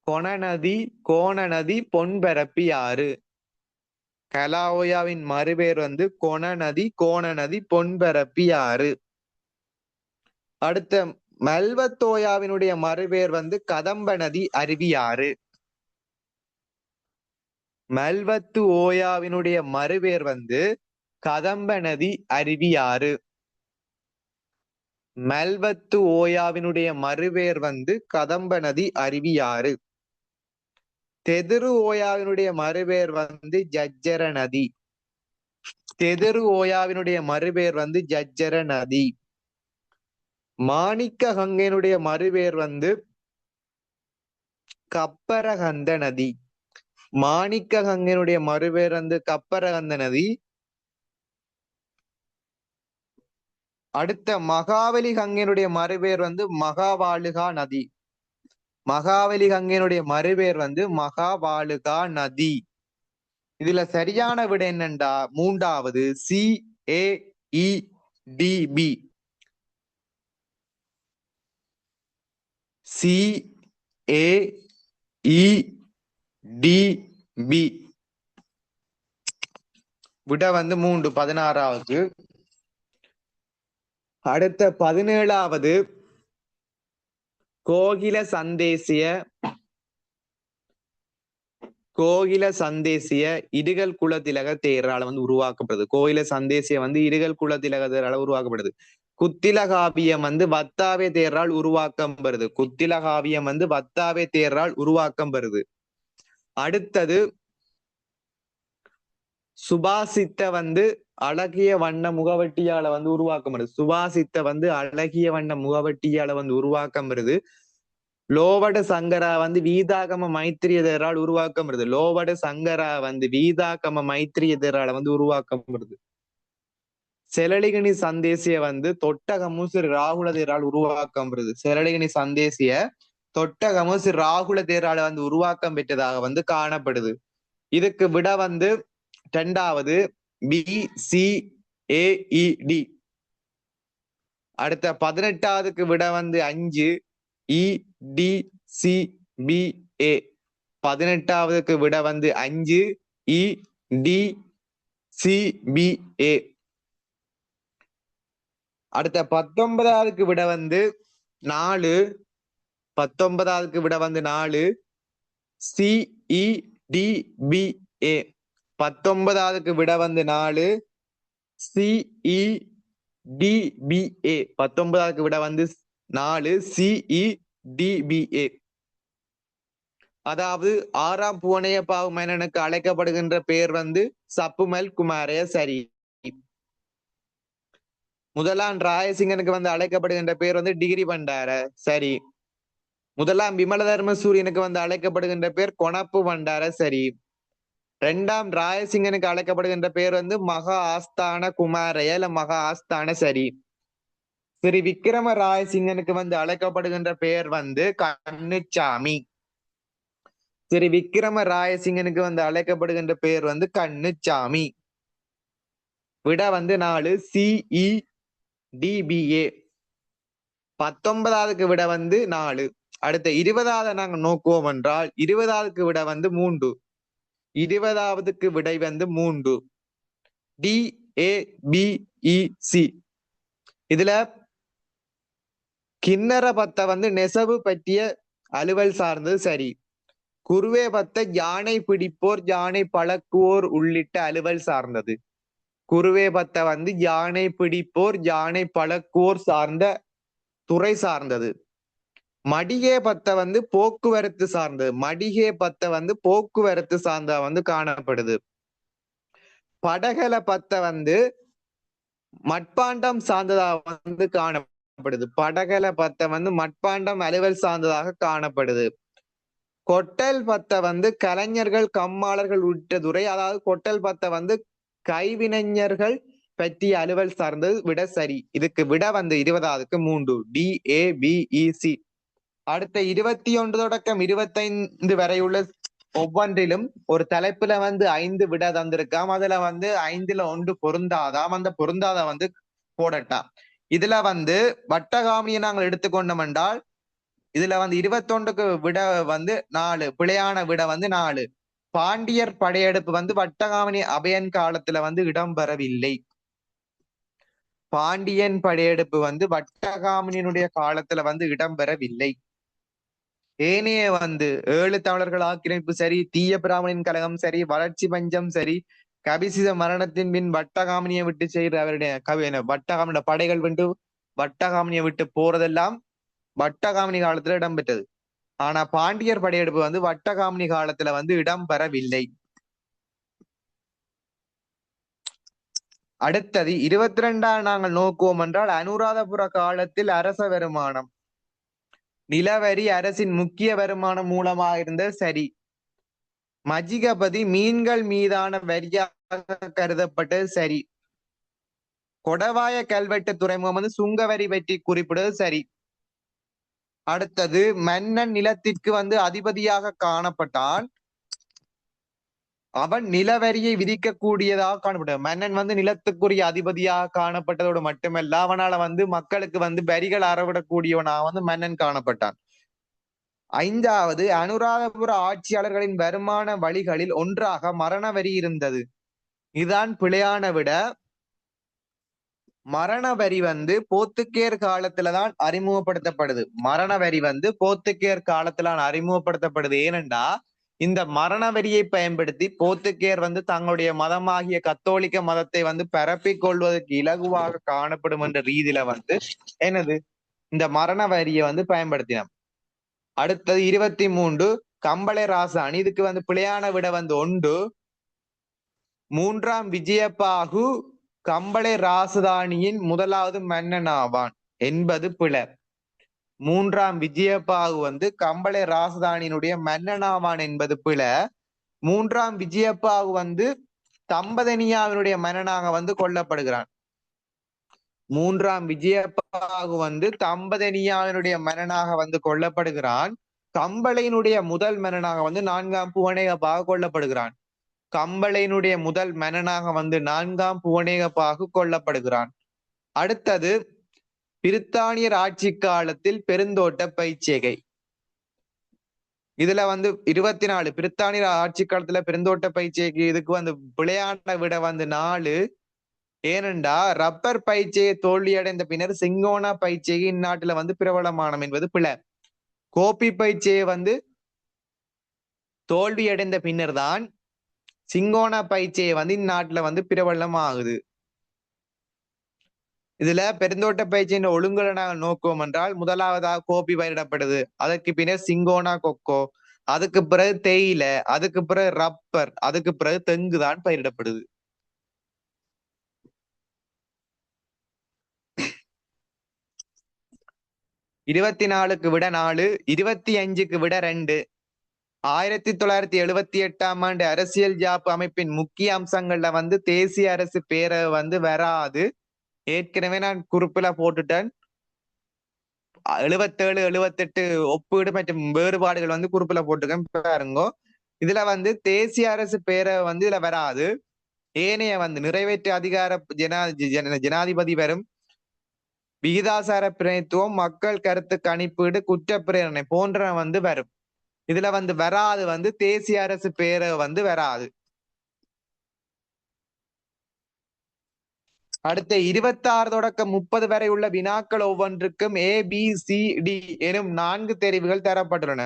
A: கொணநதி, கோணநதி, பொன்பரப்பி ஆறு. கலாஓயாவின் மறுபெயர் வந்து கொணநதி, கோணநதி, பொன்பரப்பி ஆறு. அடுத்த மல்வத்தோயாவினுடைய மறுபெயர் வந்து கதம்ப நதி, அருவி ஆறு. மல்வத்து ஓயாவினுடைய மறுபெயர் வந்து கதம்ப நதி, அருவி ஆறு. மல்வத்து ஓயாவினுடைய மறுபெயர் வந்து கதம்ப நதி, அருவி ஆறு. தெதிரு ஓயாவினுடைய மறுபெயர் வந்து ஜஜ்ஜர நதி. தெதிரு ஓயாவினுடைய மறுபெயர் வந்து ஜஜ்ஜர நதி. மாணிக்க கங்கையினுடைய மறுபெயர் வந்து கப்பரகந்த நதி. மாணிக்க கங்கையினுடைய மறுபெயர் வந்து கப்பரகந்த நதி. அடுத்த மகாவலி கங்கையினுடைய மறுபெயர் வந்து மகாவாளுகா நதி. மகாவலி கங்கையினுடைய மறுபெயர் வந்து மகாவாளுகா நதி. இதுல சரியான விட என்னண்டா 3வது CAEDB. CAEDB விட வந்து 3 16வது. அடுத்த 17வது கோகில சந்தேசிய. கோகில சந்தேசிய இருகல் குலத்திலக தேரால வந்து உருவாக்கப்படுது. கோயில சந்தேசிய வந்து இருகல் குலத்திலக தேரால உருவாக்கப்படுது. குத்திலகாவியம் வந்து வத்தாவே தேரால் உருவாக்கம் பெறுது. குத்திலகாவியம் வந்து வத்தாவே தேரால் உருவாக்கம் பெறுது. அடுத்தது சுபாசித்த வந்து அழகிய வண்ண முகவட்டியால வந்து உருவாக்கம் வருது. சுபாசித்த வந்து அழகிய வண்ண முகவட்டியால வந்து உருவாக்கம் வருது. லோவட சங்கரா வந்து வீதாகம மைத்திரியதரால் உருவாக்கம் வருது. லோவட சங்கரா வந்து வீதாகம மைத்திரியதரால வந்து உருவாக்கம் வருது. செலலிகனி சந்தேசிய வந்து தொட்டகமு ஸ்ரீ ராகுல தேரால் உருவாக்கம் வருது. செலலிகனி சந்தேசிய தொட்டகமு ஸ்ரீ ராகுல தேரால வந்து உருவாக்கம் பெற்றதாக வந்து காணப்படுது. இதுக்கு விட வந்து 2வது BCAED. அடுத்த 18வதுக்கு விட வந்து 5 EDCBA. 18வதுக்கு விட வந்து 5 EDCBA. அடுத்த 19வதுக்கு விட வந்து 4. 19வதுக்கு விட வந்து 4 CEDBA. 19வதுக்கு விட வந்து 4 CEDBA. 19வதுக்கு விட வந்து 4 CEDBA. அதாவது 6ஆம் புவனையப்பாவு மன்னனுக்கு அழைக்கப்படுகின்ற பெயர் வந்து சப்புமல் குமாரய சரி. 1ஆம் ராயசிங்கனுக்கு வந்து அழைக்கப்படுகின்ற பெயர் வந்து டிகிரி பண்டார சரி. 1ஆம் விமல தர்ம சூரியனுக்கு வந்து அழைக்கப்படுகின்ற பெயர் கொணப்பு பண்டார சரி. 2ஆம் ராயசிங்கனுக்கு அழைக்கப்படுகின்ற பெயர் வந்து மகா ஆஸ்தான குமாரய இல்ல மகா ஆஸ்தான சரி. ஸ்ரீ விக்ரம ராயசிங்கனுக்கு வந்து அழைக்கப்படுகின்ற பெயர் வந்து கண்ணுச்சாமி. ஸ்ரீ விக்ரம ராயசிங்கனுக்கு வந்து அழைக்கப்படுகின்ற பெயர் வந்து கண்ணுச்சாமி. விட வந்து 4 CEDBA. 19வதுக்கு விட வந்து 4. அடுத்த 20வது நாங்க நோக்குவோம் என்றால் 20வதுக்கு விட வந்து 3. 20வதுக்கு விடை வந்து 3 DABEC. இதுல கிண்ணற பத்த வந்து நெசவு பற்றிய அலுவல் சார்ந்தது சரி. குருவே பத்த யானை பிடிப்போர் யானை பழக்குவோர் உள்ளிட்ட அலுவல் சார்ந்தது. குருவே பத்த வந்து யானை பிடிப்போர் யானை பழக்குவோர் சார்ந்த துறை சார்ந்தது. மடிகே பத்த வந்து போக்குவரத்து சார்ந்தது. மடிகே பத்த வந்து போக்குவரத்து சார்ந்த வந்து காணப்படுது. படகல பத்த வந்து மட்பாண்டம் சார்ந்ததாக வந்து காணப்படுது. படகல பத்த வந்து மட்பாண்டம் அலுவல் சார்ந்ததாக காணப்படுது. கொட்டல் பத்த வந்து கலைஞர்கள் கம்மாளர்கள் உள்ளிட்ட துறை. அதாவது கொட்டல் பத்த வந்து கைவினைஞர்கள் பற்றிய அலுவல் சார்ந்தது விட சரி. இதுக்கு விட வந்து 20க்கு 3 DABEC. அடுத்த 21 தொடக்கம் 25 வரையுள்ள ஒவ்வொன்றிலும் ஒரு தலைப்புல வந்து 5 விட தந்திருக்காம். அதுல வந்து 5ல 1 பொருந்தாதாம். அந்த பொருந்தாத வந்து போடட்டாம். இதுல வந்து வட்டகாமியை நாங்கள் எடுத்துக்கொண்டோம் என்றால் இதுல வந்து 21க்கு விட வந்து 4, பிழையான விட வந்து 4. பாண்டியர் படையெடுப்பு வந்து வட்டகாமனி அபயன் காலத்துல வந்து இடம்பெறவில்லை. பாண்டியன் படையெடுப்பு வந்து வட்டகாமனியினுடைய காலத்துல வந்து இடம்பெறவில்லை. ஏனைய வந்து 7 தமிழர்கள் ஆக்கிரமிப்பு சரி, தீய பிராமணின் கழகம் சரி, வளர்ச்சி பஞ்சம் சரி, கபிசித மரணத்தின் பின் வட்டகாமனியை விட்டு செய்கிற அவருடைய வட்டகாமனிய படைகள் வந்து வட்டகாமனியை விட்டு போறதெல்லாம் வட்டகாமனி காலத்துல இடம்பெற்றது. ஆனா பாண்டியர் படையெடுப்பு வந்து வட்டகாமனி காலத்துல வந்து இடம்பெறவில்லை. அடுத்தது 22 நாங்கள் நோக்குவோம் என்றால் அனுராதபுர காலத்தில் அரச வருமானம் நிலவரி அரசின் முக்கிய வருமான மூலமாக இருந்த சரி. மஜிகபதி மீன்கள் மீதான வரியாக கருதப்பட்டது சரி. கொடவாய கல்வெட்டு துறைமுகம் வந்து சுங்க வரி பற்றி குறிப்பிடுவது சரி. அடுத்தது மன்னன் நிலத்திற்கு வந்து அதிபதியாக காணப்பட்டான். அவன் நிலவரியை விதிக்கக்கூடியதாக காணப்பட்டான். மன்னன் வந்து நிலத்துக்குரிய அதிபதியாக காணப்பட்டதோடு மட்டுமல்ல, அவனால வந்து மக்களுக்கு வந்து வரிகள் அறவிடக்கூடியவனாக வந்து மன்னன் காணப்பட்டான். 5வது அனுராதபுர ஆட்சியாளர்களின் வருமான வழிகளில் ஒன்றாக மரண வரி இருந்தது. இதுதான் பிழையான விட. மரண வரி வந்து போர்த்துகேயர் காலத்துலதான் அறிமுகப்படுத்தப்படுது. மரண வரி வந்து போர்த்துகேயர் காலத்துல அறிமுகப்படுத்தப்படுது. ஏனென்றா இந்த மரண வரியை பயன்படுத்தி போர்த்துகேயர் வந்து தங்களுடைய மதமாகிய கத்தோலிக்க மதத்தை வந்து பரப்பிக் கொள்வதற்கு இலகுவாக காணப்படும் என்ற ரீதியில வந்து என்னது இந்த மரண வரியை வந்து பயன்படுத்தினோம். அடுத்தது 23 கம்பளை ராசாணி. இதுக்கு வந்து பிழையான விட வந்து 1. 3ஆம் விஜயபாகு கம்பளை ராசதானியின் முதலாவது மன்னன் ஆவான் என்பது பிழை. 3ஆம் விஜயபாகு வந்து கம்பளை ராசதானியினுடைய மன்னன் ஆவான் என்பது பிழை. 3ஆம் விஜயபாகு வந்து தம்பதனியாவினுடைய மன்னனாக வந்து கொல்லப்படுகிறான். 3ஆம் விஜயபாகு வந்து தம்பதனியாவினுடைய மன்னனாக வந்து கொல்லப்படுகிறான். கம்பளையினுடைய முதல் மன்னனாக வந்து 4ஆம் புவனேகபாகு கொல்லப்படுகிறான். கம்பளையினுடைய முதல் மன்னனாக வந்து 4ஆம் புவனேகபாகு கொல்லப்படுகிறான். அடுத்தது பிரித்தானியர் ஆட்சி காலத்தில் பெருந்தோட்ட பயிற்சிகை. இதுல வந்து 24 பிரித்தானியர் ஆட்சி காலத்துல பெருந்தோட்ட பயிற்சிகை. இதுக்கு வந்து பிழையான விட வந்து 4. ஏனென்றா ரப்பர் பயிற்சியை தோல்வியடைந்த பின்னர் சிங்கோனா பயிற்சிகை இந்நாட்டுல வந்து பிரபலமானம் என்பது பிழை. கோப்பி பயிற்சியை வந்து தோல்வியடைந்த பின்னர் தான் சிங்கோனா பயிற்சியை வந்து இந்நாட்டுல வந்து பிரபலம் ஆகுது. இதுல பெருந்தோட்ட பயிற்சியின் ஒழுங்குகளை நாங்கள் நோக்குவோம் என்றால் முதலாவதாக கோப்பி பயிரிடப்படுது. அதற்கு பின்னர் சிங்கோனா கொக்கோ, அதுக்கு பிறகு தேயிலை, அதுக்கு பிறகு ரப்பர், அதுக்கு பிறகு தெங்கு தான் பயிரிடப்படுது. 24க்கு விட 4, 25க்கு விட 2. 1978ஆம் ஆண்டு அரசியல் ஜாப்பு அமைப்பின் முக்கிய அம்சங்கள்ல வந்து தேசிய அரசு பேரவை வந்து வராது. ஏற்கனவே நான் குறிப்பில போட்டுட்டேன். 77, 78 ஒப்பீடு மற்றும் வேறுபாடுகள் வந்து குறிப்பில போட்டுக்கேன் பாருங்க. இதுல வந்து தேசிய அரசு பேரவை வந்து இதுல வராது. ஏனைய வந்து நிறைவேற்று அதிகார ஜனாதிபதி வரும். விகிதாசார பிரதித்துவம், மக்கள் கருத்து கணிப்பீடு, குற்றப்பிரேரணை போன்ற வந்து வரும். இதுல வந்து வராது வந்து தேசிய அரசு பேரவை வந்து வராது. அடுத்த 26 தொடக்கம் 30 வரை உள்ள வினாக்கள் ஒவ்வொன்றுக்கும் ABCD எனும் 4 தெரிவுகள் தரப்பட்டுள்ளன.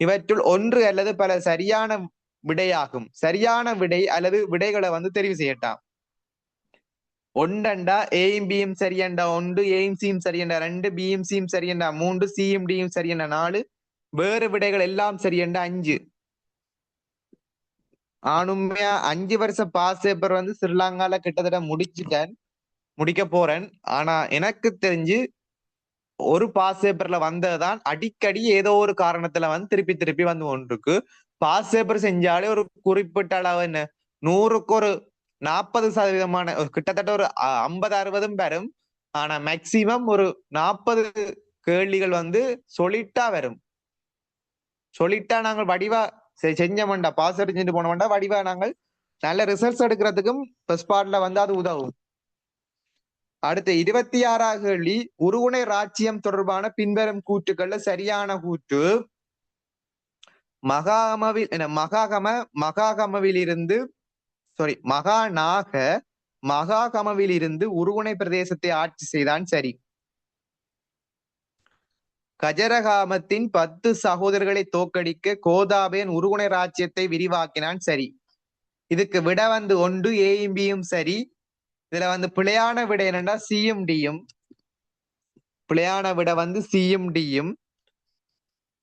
A: இவற்றுள் ஒன்று அல்லது பல சரியான விடையாகும். சரியான விடை அல்லது விடைகளை வந்து தெரிவு செய்யட்டாம். ஒன்றண்டா ஏயும் பியும் சரியண்டா 1, ஏயும் சியும் சரியண்டா 2, பியும் சியும் சரியண்டா 3, சியும் டியும் சரியண்டா 4, வேறு விடைகள் எல்லாம் சரியண்டா 5. ஆனுமையா 5 வருஷ பாஸ் பேப்பர் வந்து ஸ்ரீலங்கால கிட்டத்தட்ட முடிக்க போறேன். ஆனா எனக்கு தெரிஞ்சு ஒரு பாஸ் பேப்பர்ல வந்ததுதான் அடிக்கடி ஏதோ ஒரு காரணத்துல வந்து திருப்பி வந்து ஒன்றுக்கு பாஸ் பேப்பர் செஞ்சாலே ஒரு குறிப்பிட்ட அளவு என்ன 100க்கு ஒரு 40% கிட்டத்தட்ட ஒரு 50-60 வரும். ஆனா மேக்சிமம் ஒரு 40 கேள்விகள் வந்து சொல்லிட்டா வரும். சொல்லிட்டா நாங்கள் வடிவா செஞ்சோம்டா, பாஸ் அடிச்சுட்டு போனோம்டா வடிவா நாங்கள் நல்ல ரிசல்ட்ஸ் எடுக்கிறதுக்கும் ஸ்பாட்ல வந்து அது உதவும். அடுத்து 26ஆவது கேள்வி, உருகுணை ராச்சியம் தொடர்பான பின்வரும் கூற்றுக்கள்ல சரியான கூற்று மகாகமவில் இருந்து மகாகமவில் இருந்து உருகுணை பிரதேசத்தை ஆட்சி செய்தான் சரி. கஜரகாமத்தின் 10 சகோதரர்களை தோக்கடிக்க கோதாபயன் உருகுணை ராஜ்யத்தை விரிவாக்கினான் சரி. இதுக்கு விட வந்து 1 ஏயும் பியும் சரி. இதுல வந்து பிழையான விட என்னன்னா சியும் டியும். பிழையான விட வந்து சியும் டியும்.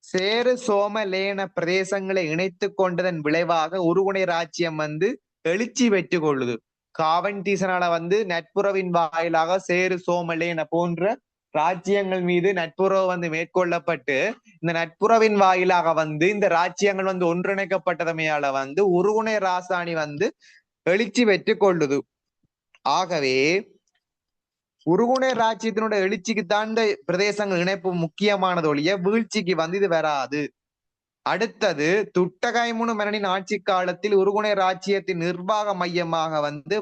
A: சேரு சோமலேன பிரதேசங்களை இணைத்து கொண்டதன் விளைவாக உருகுணை ராஜ்யம் வந்து எழுச்சி பெற்று கொள்ளுது. காவன்தீசனால வந்து நட்புறவின் வாயிலாக சேரு சோமலேன போன்ற ராஜ்யங்கள் மீது நட்புறவு வந்து மேற்கொள்ளப்பட்டு இந்த நட்புறவின் வாயிலாக வந்து இந்த ராஜ்யங்கள் வந்து ஒன்றிணைக்கப்பட்டதமையால வந்து உருகுணை ராசாணி வந்து எழுச்சி பெற்று கொள்ளுது. ஆகவே உருகுணை ராஜ்யத்தினுடைய எழுச்சிக்கு தான் இந்த பிரதேசங்கள் இணைப்பு முக்கியமானது ஒழிய வீழ்ச்சிக்கு வந்து இது வராது. அடுத்தது துட்டகைமுனு மன்னனின் ஆட்சி காலத்தில் உருகுணை ராஜ்யத்தின் நிர்வாக மையமாக வந்து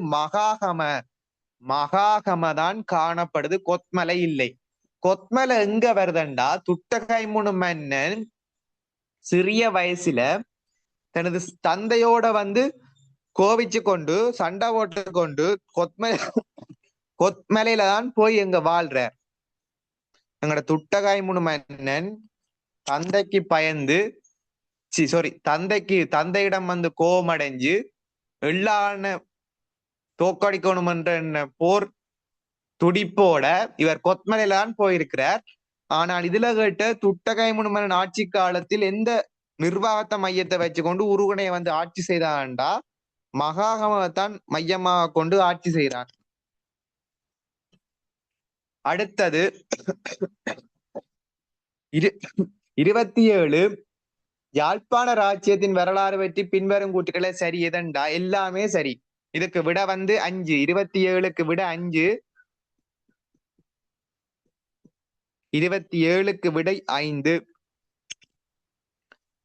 A: மகாகம தான் காணப்படுது, கொத்மலை இல்லை. கொத்மலை எங்க வருதுண்டா, துட்டகைமுனு மன்னன் சிறிய வயசுல தனது தந்தையோட வந்து கோவிச்சு கொண்டு சண்டை போட்டு கொண்டு கொத்மலையில தான் போய் எங்க வாழ்றார். எங்களோட துட்டகைமுனு மன்னன் தந்தைக்கு பயந்து தந்தையிடம் வந்து கோபமடைஞ்சு எல்லான தோக்கடிக்கணும் என்ற போர் துடிப்போட இவர் கொத்மலையில தான் போயிருக்கிறார். ஆனால் இதுல கேட்ட துட்டகைமுனு மன்னன் ஆட்சி காலத்தில் எந்த நிர்வாகத்தை மையத்தை வச்சுக்கொண்டு உருகுணையை வந்து ஆட்சி செய்தான்டா மகாகமத்தான் மையமாக கொண்டு ஆட்சி செய்கிறான். அடுத்தது 27 யாழ்ப்பாண ராஜ்யத்தின் வரலாறு பற்றி பின்வரும் கூற்றுக்களை சரி எதண்டா, எல்லாமே சரி. இதுக்கு விட வந்து 5. 27க்கு விட 5. 27க்கு விடை 5.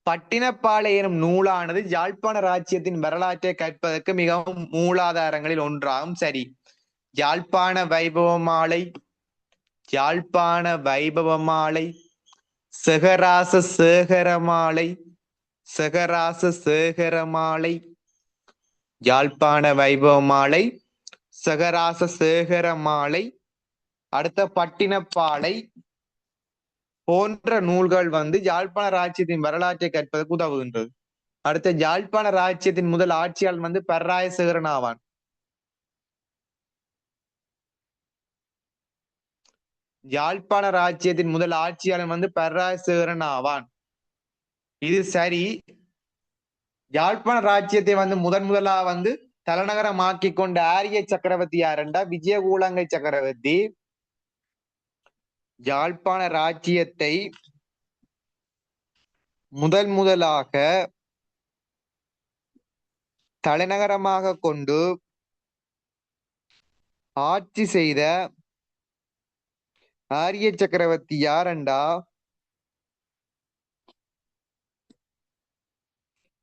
A: பட்டினப்பாலை எனும் நூலானது யாழ்ப்பாண ராஜ்யத்தின் வரலாற்றை கற்பதற்கு மிகவும் மூலாதாரங்களில் ஒன்றாகும் சரி. யாழ்ப்பாண வைபவமாலை, செகராச சேகரமாலை, யாழ்ப்பாண வைபவமாலை, செகராச சேகரமாலை, அடுத்த பட்டினப்பாலை போன்ற நூல்கள் வந்து யாழ்ப்பாண ராஜ்யத்தின் வரலாற்றை கற்பதற்கு உதவுகின்றது. அடுத்த யாழ்ப்பாண ராஜ்யத்தின் முதல் ஆட்சியாளர் வந்து பர்ராயசேகரன் ஆவான். யாழ்ப்பாண ராஜ்யத்தின் முதல் ஆட்சியாளர் வந்து பர்ராயசேகரன் ஆவான். இது சரி. யாழ்ப்பாண ராஜ்யத்தை வந்து முதலா வந்து தலைநகரமாக்கி கொண்ட ஆரிய சக்கரவர்த்தி யாருண்டா, விஜயகூலங்கை சக்கரவர்த்தி. யாழ்ப்பாண ராஜ்யத்தை முதலாக தலைநகரமாக கொண்டு ஆட்சி செய்த ஆரிய சக்கரவர்த்தி யாரண்டா,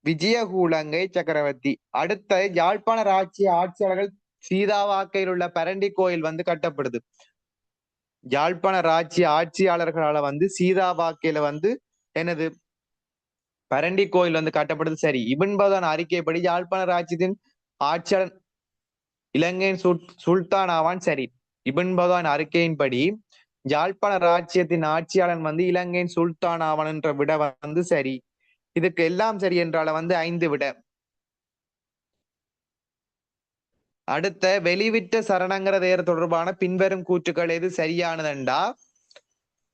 A: விஜயகூலங்கை சக்கரவர்த்தி. அடுத்த யாழ்ப்பாண ராஜ்ய ஆட்சியாளர்கள் சீதாவாக்கையில் உள்ள பரண்டி கோயில் வந்து கட்டப்படுது. யாழ்ப்பாண ராஜ்ய ஆட்சியாளர்களால வந்து சீதாவாக்கையில வந்து எனது பரண்டி கோயில் வந்து கட்டப்படுது சரி. இபின் பௌதான் அறிக்கைப்படி யாழ்ப்பாண ராஜ்யத்தின் ஆட்சியாளர் இலங்கையின் சுல்தான் ஆவான் சரி. இபின் பௌதான் அறிக்கையின்படி யாழ்ப்பாண ராஜ்யத்தின் ஆட்சியாளன் வந்து இலங்கையின் சுல்தான் ஆவான் என்ற விட வந்து சரி. இதுக்கு எல்லாம் சரி என்றால வந்து 5 விட. அடுத்த வெளிவிட்ட சரணங்கிறதையர் தொடர்பான பின்வரும் கூற்றுக்கள் எது சரியானதுண்டா,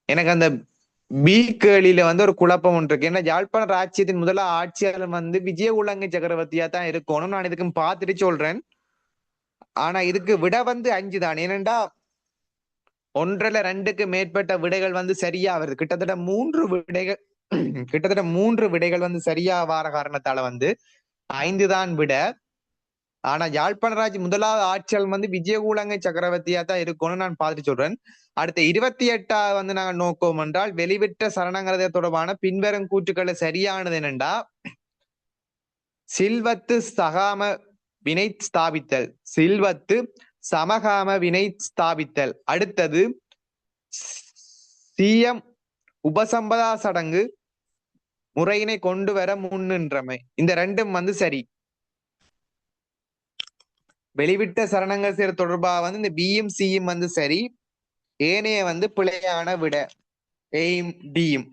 A: எனக்கு அந்த பி கேள்வியில வந்து ஒரு குழப்பம் ஒன்று இருக்கு. ஏன்னா யாழ்ப்பாண ராஜ்யத்தின் முதல ஆட்சியாளர் வந்து விஜயகூலங்கை சக்கரவர்த்தியா தான் இருக்கணும். நான் இதுக்கு பார்த்துட்டு சொல்றேன். ஆனா இதுக்கு விட வந்து 5 தான். ஏனென்றா 1-2க்கு மேற்பட்ட விடைகள் வந்து சரியா வருது. கிட்டத்தட்ட 3 விடைகள் வந்து சரியா வார காரணத்தால வந்து 5 தான் விட. ஆனா யாழ்ப்பாணராஜ் முதலாவது ஆட்சியாளர் வந்து விஜயகூலங்கை சக்கரவர்த்தியா தான் இருக்கும்னு நான் பார்த்துட்டு சொல்றேன். அடுத்த 28 வந்து நாங்க நோக்கம் என்றால் வெளிவிட்ட சரணங்கிறத தொடர்பான பின்வரும் கூற்றுக்களை சரியானது என்னண்டா சில்வத்து சகாம வினை ஸ்தாபித்தல், சில்வத்து சமகாம வினை ஸ்தாபித்தல். அடுத்தது சிஎம் உபசம்பதா சடங்கு முறையினை கொண்டு வர முன்னின்றமை. இந்த ரெண்டும் வந்து சரி. வெளிவிட்ட சரணங்கள் சேர தொடர்பாக வந்து இந்த பியும் சியும் வந்து சரி, ஏனைய வந்து பிழையான விட ஏயும் டியும்.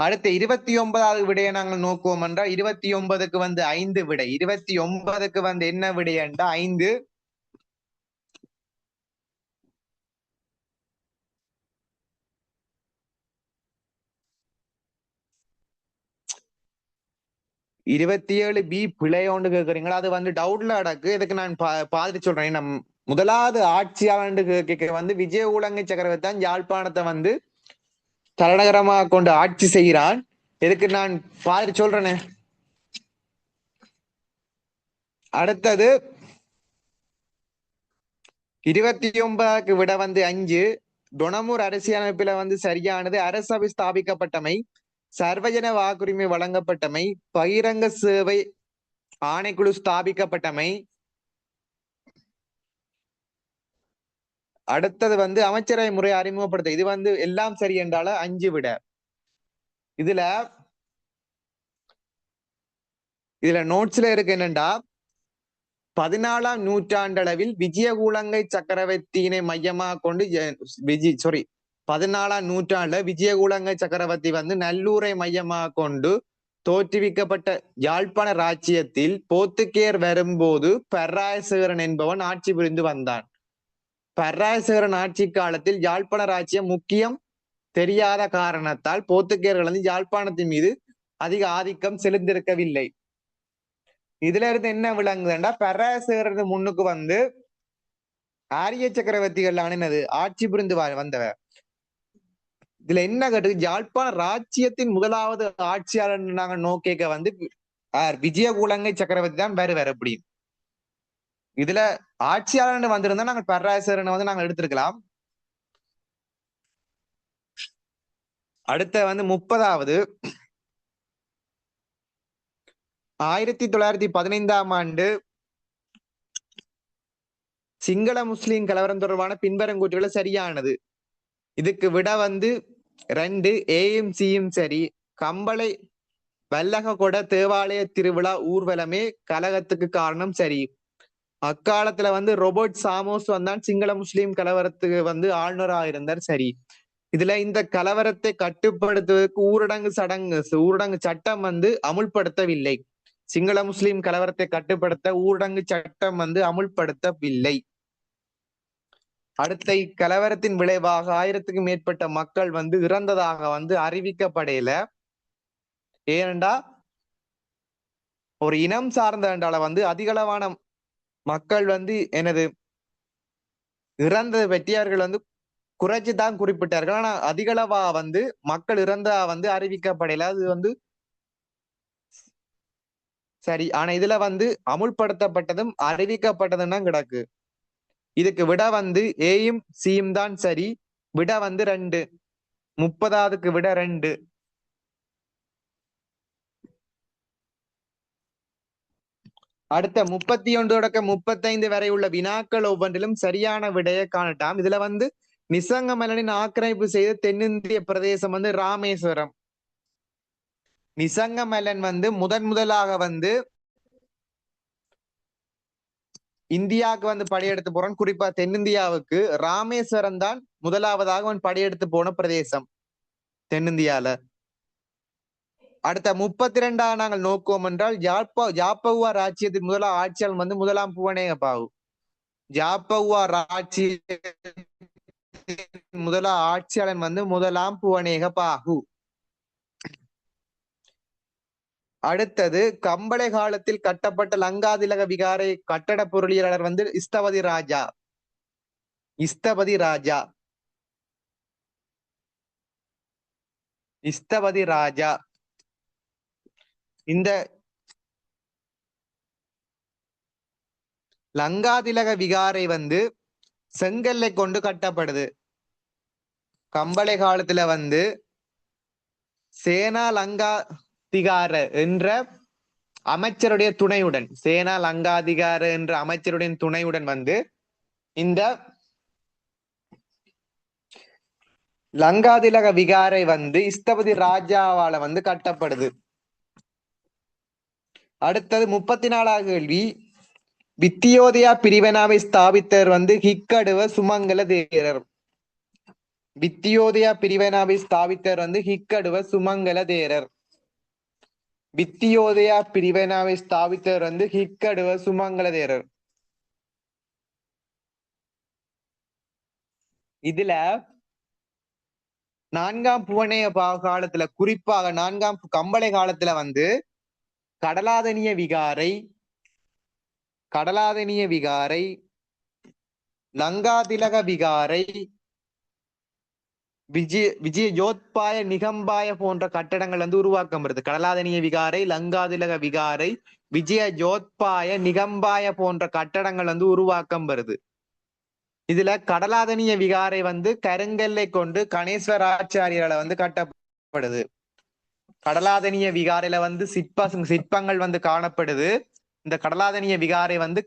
A: அடுத்த 29வது விடையை நாங்கள் நோக்குவோம் என்றால் 29க்கு வந்து 5 விடை. 29க்கு வந்து என்ன விடை என்றா 5. இருபத்தி ஏழு பி பிழையோண்டு கேக்குறீங்களா? அது வந்து டவுட்ல அடக்கு. இதுக்கு நான் பாத்துட்டு சொல்றேன். நம் முதலாவது ஆட்சியாளண்டு கேட்க வந்து விஜய ஊலங்கை சக்கரவர்த்தி தான் யாழ்ப்பாணத்தை வந்து தலைநகரமாக கொண்டு ஆட்சி செய்கிறான். இதுக்கு நான் பாத்துட்டு சொல்றேனே. அடுத்தது 29க்கு விட வந்து 5. டொனமூர் அரசியலமைப்புல வந்து சரியானது அரசவை ஸ்தாபிக்கப்பட்டமை, சர்வஜன வாக்குரிமை வழங்கப்பட்டமை, பகிரங்க சேவை ஆணைக்குழு ஸ்தாபிக்கப்பட்டமை. அடுத்தது வந்து அமைச்சரவை முறை அறிமுகப்படுத்த. இது வந்து எல்லாம் சரி என்றால 5 விட. இதுல நோட்ஸ்ல இருக்கு என்னண்டா 14ஆம் நூற்றாண்டளவில் விஜயகூலங்கை சக்கரவர்த்தியினை மையமாக கொண்டு 14ஆம் நூற்றாண்டுல விஜயகூலங்கை சக்கரவர்த்தி வந்து நல்லூரை மையமாக கொண்டு தோற்றுவிக்கப்பட்ட யாழ்ப்பாண ராச்சியத்தில் போத்துக்கேர் வரும்போது பராயசேகரன் என்பவன் ஆட்சி புரிந்து வந்தான். பராயசேகரன் ஆட்சி காலத்தில் யாழ்ப்பாண ராச்சியம் முக்கியம் தெரியாத காரணத்தால் போத்துக்கேயர்கள் வந்து யாழ்ப்பாணத்தின் மீது அதிக ஆதிக்கம் செலுத்திருக்கவில்லை. இதுல இருந்து என்ன விளங்குதுன்னா பராசேகரது முன்னுக்கு வந்து ஆரிய சக்கரவர்த்திகள் அணினது ஆட்சி புரிந்து வந்தவர். இதுல என்ன கேட்டு யாழ்ப்பாண ராச்சியத்தின் முதலாவது ஆட்சியாளர் நாங்க நோக்கேக்க வந்து விஜயகூலங்கை சக்கரவர்த்தி தான் வேறு எப்படி. இதுல ஆட்சியாளர் வந்திருந்தா நாங்கள் பராசேகரனை வந்து நாங்க எடுத்திருக்கலாம். அடுத்த வந்து 30வது 1915ஆம் ஆண்டு சிங்கள முஸ்லிம் கலவரம் தொடர்பான பின்வரும் கூற்றுகளை சரியானது. இதுக்கு விட வந்து 2. ஏயும் சியும் சரி. கம்பளை வல்லக கொட தேவாலய திருவிழா ஊர்வலமே கலகத்துக்கு காரணம் சரி. அக்காலத்துல வந்து ரோபர்ட் சாமோஸ் வந்தான் சிங்கள முஸ்லிம் கலவரத்துக்கு வந்து ஆளுநராக இருந்தார் சரி. இதுல இந்த கலவரத்தை கட்டுப்படுத்துவதற்கு ஊரடங்கு சட்டம் வந்து அமுல்படுத்தவில்லை. சிங்கள முஸ்லிம் கலவரத்தை கட்டுப்படுத்த ஊரடங்கு சட்டம் வந்து அமுல்படுத்தவில்லை. அடுத்த இக்கலவரத்தின் விளைவாக 1000க்கும் மேற்பட்ட மக்கள் வந்து இறந்ததாக வந்து அறிவிக்கப்படையில. ஏனென்றா ஒரு இனம் சார்ந்த வந்து அதிகளவான மக்கள் வந்து இறந்ததை பற்றி அவர்கள் வந்து குறைச்சுதான் குறிப்பிட்டார்கள். ஆனா அதிகளவா வந்து மக்கள் இறந்தா வந்து அறிவிக்கப்படையில. அது வந்து சரி. ஆனா இதுல வந்து அமுல்படுத்தப்பட்டதும் அறிவிக்கப்பட்டதும் தான் கிடக்கு. இதுக்கு விட வந்து ஏயும் சியும் தான் சரி. விட வந்து 2. 30ஆவதுக்கு விட 2. அடுத்த 31 தொடக்க 35 வரை உள்ள வினாக்கள் ஒவ்வொன்றிலும் சரியான விடையை காணட்டாம். இதுல வந்து நிசங்கமல்லனின் ஆக்கிரமிப்பு செய்த தென்னிந்திய பிரதேசம் வந்து ராமேஸ்வரம். நிசங்கமல்லன் வந்து முதலாக வந்து இந்தியாவுக்கு வந்து படையெடுத்து போறான். குறிப்பா தென்னிந்தியாவுக்கு ராமேஸ்வரம் தான் முதலாவதாக அவன் படையெடுத்து போன பிரதேசம் தென்னிந்தியால. அடுத்த 32 நாங்கள் நோக்குவோம் என்றால் ஜாப்பவுவா ராச்சியத்தின் முதலாம் ஆட்சியாளன் வந்து முதலாம் புவனேகபாகு. ஜாப்பவுவா ராட்சி முதலாம் ஆட்சியாளன் வந்து முதலாம் புவனேகபாகு. அடுத்தது கம்பளை காலத்தில் கட்டப்பட்ட லங்காதிலக விகாரை கட்டட பொருளியலாளர் வந்து இஸ்தபதி ராஜா. இஸ்தபதி ராஜா. இஸ்தபதி ராஜா. இந்த லங்காதிலக விகாரை வந்து செங்கல்லை கொண்டு கட்டப்படுது. கம்பளை காலத்துல வந்து சேனா லங்காதிகார என்ற அமைச்சருடைய துணையுடன், சேனா லங்காதிகார என்ற அமைச்சருடைய துணையுடன் வந்து இந்த லங்காதிலக விகாரை வந்து இஸ்தபதி ராஜாவால வந்து கட்டப்படுது. அடுத்தது 34வது கேள்வி. வித்தியோதயா பிரிவினாவை ஸ்தாபித்தவர் வந்து ஹிக்கடுவ சுமங்கல தேரர். வித்தியோதயா பிரிவினாவை ஸ்தாபித்தவர் வந்து ஹிக்கடுவ சுமங்கல தேரர். வித்தியோதயா பிரிவினாவை ஸ்தாபித்தவர் வந்து ஹிக்கடுவ சுமங்கல தேரர். இதுல 4ஆம் புவனேய காலத்துல, குறிப்பாக 4ஆம் கம்பளை காலத்துல வந்து கடலாதனிய விகாரை, லங்காதிலக விகாரை, விஜய யோத்பாய நிகம்பாய போன்ற கட்டடங்கள் வந்து உருவாக்கப்படுது. கடலாதனிய விகாரை, லங்காதிலக விகாரை, விஜய ஜோத்பாய நிகம்பாய போன்ற கட்டடங்கள் வந்து உருவாக்கம் வருது. இதுல கடலாதனிய விகாரை வந்து கருங்கல்லை கொண்டு கணேஸ்வர ஆச்சாரியரால வந்து கட்டப்படுது. கடலாதனிய விகாரையில வந்து சிற்பங்கள் வந்து காணப்படுது. இந்த கடலாதனிய விகாரை வந்து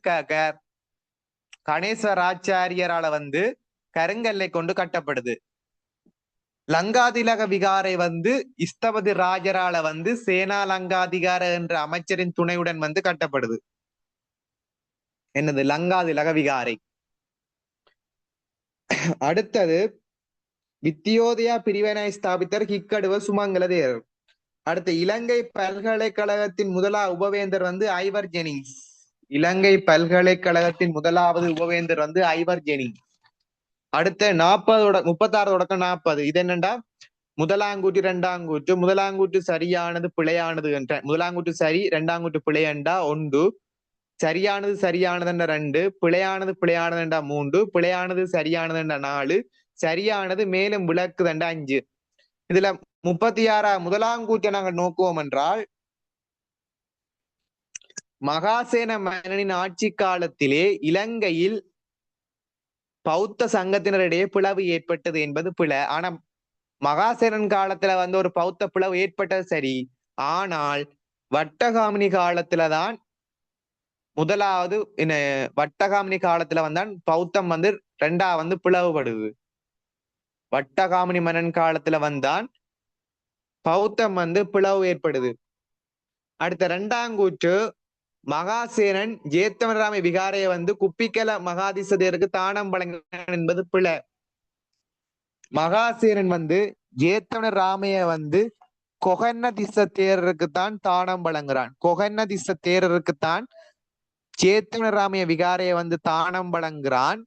A: கணேஸ்வர ஆச்சாரியரால வந்து கருங்கல்லை கொண்டு கட்டப்படுது. லங்காதிலக விகாரை வந்து இஸ்தபதி ராஜரால வந்து சேனா லங்காதிகார என்ற அமைச்சரின் துணையுடன் வந்து கட்டப்படுது. என்னது? லங்காதிலக விகாரை. அடுத்தது வித்தியோதயா பிரிவினை ஸ்தாபித்தர் ஹிக்கடுவ சுமங்கல தேரர். அடுத்து இலங்கை பல்கலைக்கழகத்தின் முதலாவது உபவேந்தர் வந்து ஐவர் ஜெனிங்ஸ். இலங்கை பல்கலைக்கழகத்தின் முதலாவது உபவேந்தர் வந்து ஐவர் ஜெனிங்ஸ். அடுத்த 36 தொடக்கம் 40. இது என்னண்டா முதலாங்கூற்று 2ஆங்கூற்று. முதலாங்கூற்று சரியானது பிழையானது என்ற, முதலாங்கூற்று சரி 2ஆங்கூற்று பிழை என்றா 1, சரியானது சரியானதுன்ற 2, பிழையானது பிழையானதுண்டா 3, பிழையானது சரியானதுண்டா 4, சரியானது மேலும் விளக்குதண்டா 5. இதுல 36 முதலாங்கூற்றை நாங்கள் நோக்குவோம் என்றால், மகாசேன மன்னனின் ஆட்சி காலத்திலே இலங்கையில் பௌத்த சங்கத்தினரிடையே பிளவு ஏற்பட்டது என்பது பிழை. ஆனா மகாசேனன் காலத்துல வந்து ஒரு பௌத்த பிளவு ஏற்பட்டது சரி. ஆனால் வட்டகாமினி காலத்துலதான் முதலாவது வட்டகாமினி காலத்துல வந்தான் பௌத்தம் வந்து 2ஆ வந்து பிளவுபடுது. வட்டகாமினி மன்னன் காலத்துல வந்தான் பௌத்தம் வந்து பிளவு ஏற்படுது. அடுத்த 2ஆங்கூற்று மகாசேனன் ஜேத்தவனராம விகாரைய வந்து குப்பிக்கல மகாதிசதேருக்கு தானம் வழங்கினான் என்பது பிழை. மகாசேனன் வந்து ஜேத்தவன ராமைய வந்து கொகன்ன திச தேரருக்குத்தான் தானம் வழங்குறான். கொகன்ன திச தேரருக்குத்தான் ஜேத்தவன ராமைய விகாரைய வந்து தானம் வழங்குறான்.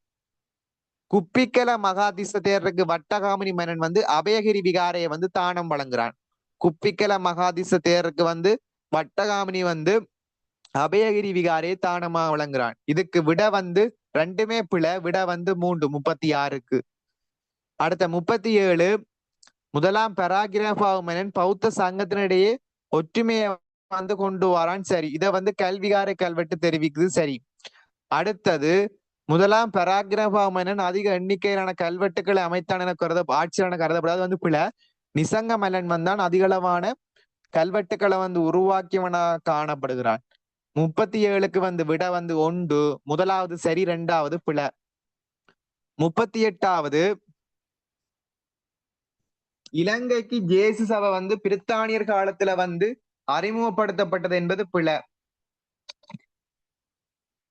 A: குப்பிக்கல மகாதிச தேரருக்கு வட்டகாமினி மன்னன் வந்து அபயகிரி விகாரைய வந்து தானம் வழங்குறான். குப்பிக்கல மகாதிச தேரருக்கு வந்து வட்டகாமினி வந்து அபயகிரி விகாரையை தானமா வழங்குறான். இதுக்கு விட வந்து 2மே பிழை. விட வந்து 3, 36க்கு. அடுத்த 37 முதலாம் பராக்கிரபாகு மன்னன் பௌத்த சங்கத்தினிடையே ஒற்றுமையை வந்து கொண்டு வரான். சரி. இதை வந்து கல்விகாரை கல்வெட்டு தெரிவிக்குது. சரி. அடுத்தது முதலாம் பராக்கிரபாகு மன்னன் அதிக எண்ணிக்கையிலான கல்வெட்டுக்களை அமைத்தான் என ஆட்சியான கருதப்படாது வந்து பிழை. நிசங்க மன்னன் வந்தான் அதிகளவான கல்வெட்டுக்களை வந்து உருவாக்கியவனாக காணப்படுகிறான். 37க்கு வந்து விட வந்து 1, முதலாவது சரி 2ஆவது பிழை. 38வது இலங்கைக்கு ஜேசு சபை வந்து பிரித்தானியர் காலத்துல வந்து அறிமுகப்படுத்தப்பட்டது என்பது பிழை.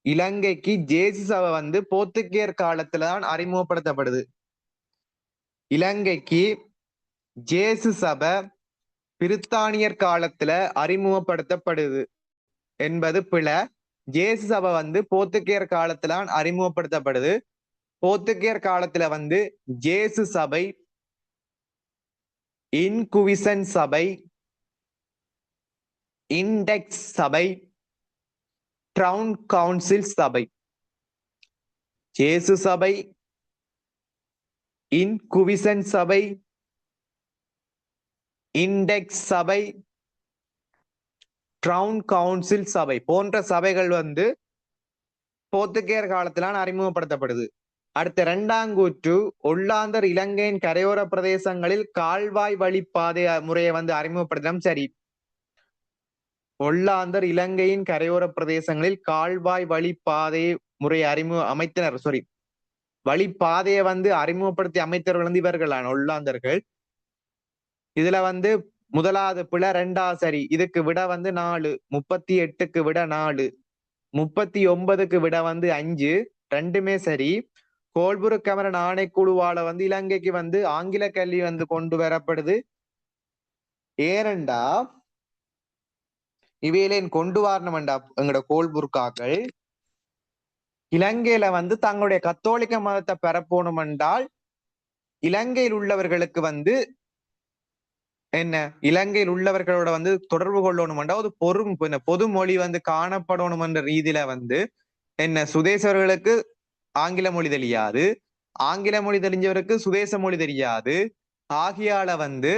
A: இலங்கைக்கு ஜேசு சபை வந்து போர்த்துகேயர் காலத்துலதான் அறிமுகப்படுத்தப்படுது. இலங்கைக்கு ஜேசு சபை பிரித்தானியர் காலத்துல அறிமுகப்படுத்தப்படுது என்பது பிழை. ஜேசு சபை வந்து போர்த்துகேயர் காலத்துல அறிமுகப்படுத்தப்படுது. போர்த்துகேயர் காலத்துல வந்து ஜேசு சபை, இன்குவிசன் சபை, இண்டெக்ஸ் சபை, ட்ரவுன் கவுன்சில் சபை. ஜேசு சபை, இன்குவிசன் சபை, இண்டெக்ஸ் சபை, ட்ரவுன் கவுன்சில் சபை போன்ற சபைகள் வந்து போர்த்துகேயர் காலத்திலான அறிமுகப்படுத்தப்படுது. அடுத்த இரண்டாம் கூற்று ஒல்லாந்தர் இலங்கையின் கரையோர பிரதேசங்களில் கால்வாய் வழிப்பாதை முறையை வந்து அறிமுகப்படுத்தலாம். சரி, ஒல்லாந்தர் இலங்கையின் கரையோர பிரதேசங்களில் கால்வாய் வழிப்பாதை முறையை அமைத்தனர். சாரி, வழிப்பாதையை வந்து அறிமுகப்படுத்தி அமைத்தவர்கள் வந்து இவர்களான ஒல்லாந்தர்கள். இதுல வந்து முதலாவது பிழை, ரெண்டாவது சரி. இதுக்கு விட வந்து 4, 38க்கு விட 4, 39க்கு விட வந்து 5, ரெண்டுமே சரி. கோல்புரு கமரன் ஆணைக்குழுவால வந்து இலங்கைக்கு வந்து ஆங்கில கல்வி வந்து கொண்டு வரப்படுது. ஏனண்டா இவையிலேன் கொண்டு வரணும்டா எங்களோட கோல்புர்காக்கள் இலங்கையில வந்து தங்களுடைய கத்தோலிக்க மதத்தை பெறப்போணும் என்றால் இலங்கையில் உள்ளவர்களுக்கு வந்து என்ன, இலங்கையில் உள்ளவர்களோட வந்து தொடர்பு கொள்ளணும் என்றால் ஒரு பொது மொழி வந்து காணப்படணும் என்ற ரீதியில வந்து என்ன, சுதேசவர்களுக்கு ஆங்கில மொழி தெரியாது, ஆங்கில மொழி தெரிஞ்சவருக்கு சுதேச மொழி தெரியாது. ஆகியால வந்து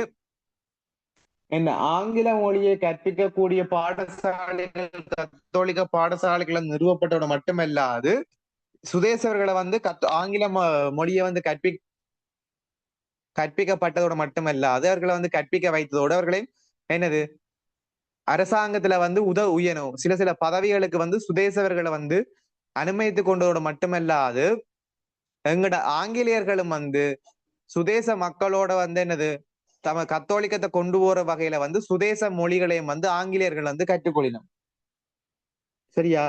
A: என்ன, ஆங்கில மொழியை கற்பிக்கக்கூடிய பாடசாலைகள், கத்தோலிக்க பாடசாலைகள் நிறுவப்பட்டோட மட்டுமல்லாது சுதேசவர்களை வந்து ஆங்கில மொழியை வந்து கற்பிக்கப்பட்டதோட மட்டுமல்லாது அவர்களை வந்து கற்பிக்க வைத்ததோடு அவர்களையும் என்னது அரசாங்கத்துல வந்து உயரும் சில சில பதவிகளுக்கு வந்து சுதேசவர்களை வந்து அனுமதித்து கொண்டதோடு மட்டுமல்லாது எங்கட ஆங்கிலேயர்களும் வந்து சுதேச மக்களோட வந்து என்னது தம கத்தோலிக்கத்தை கொண்டு போற வகையில வந்து சுதேச மொழிகளையும் வந்து ஆங்கிலேயர்கள் வந்து கற்றுக்கொள்ளணும். சரியா?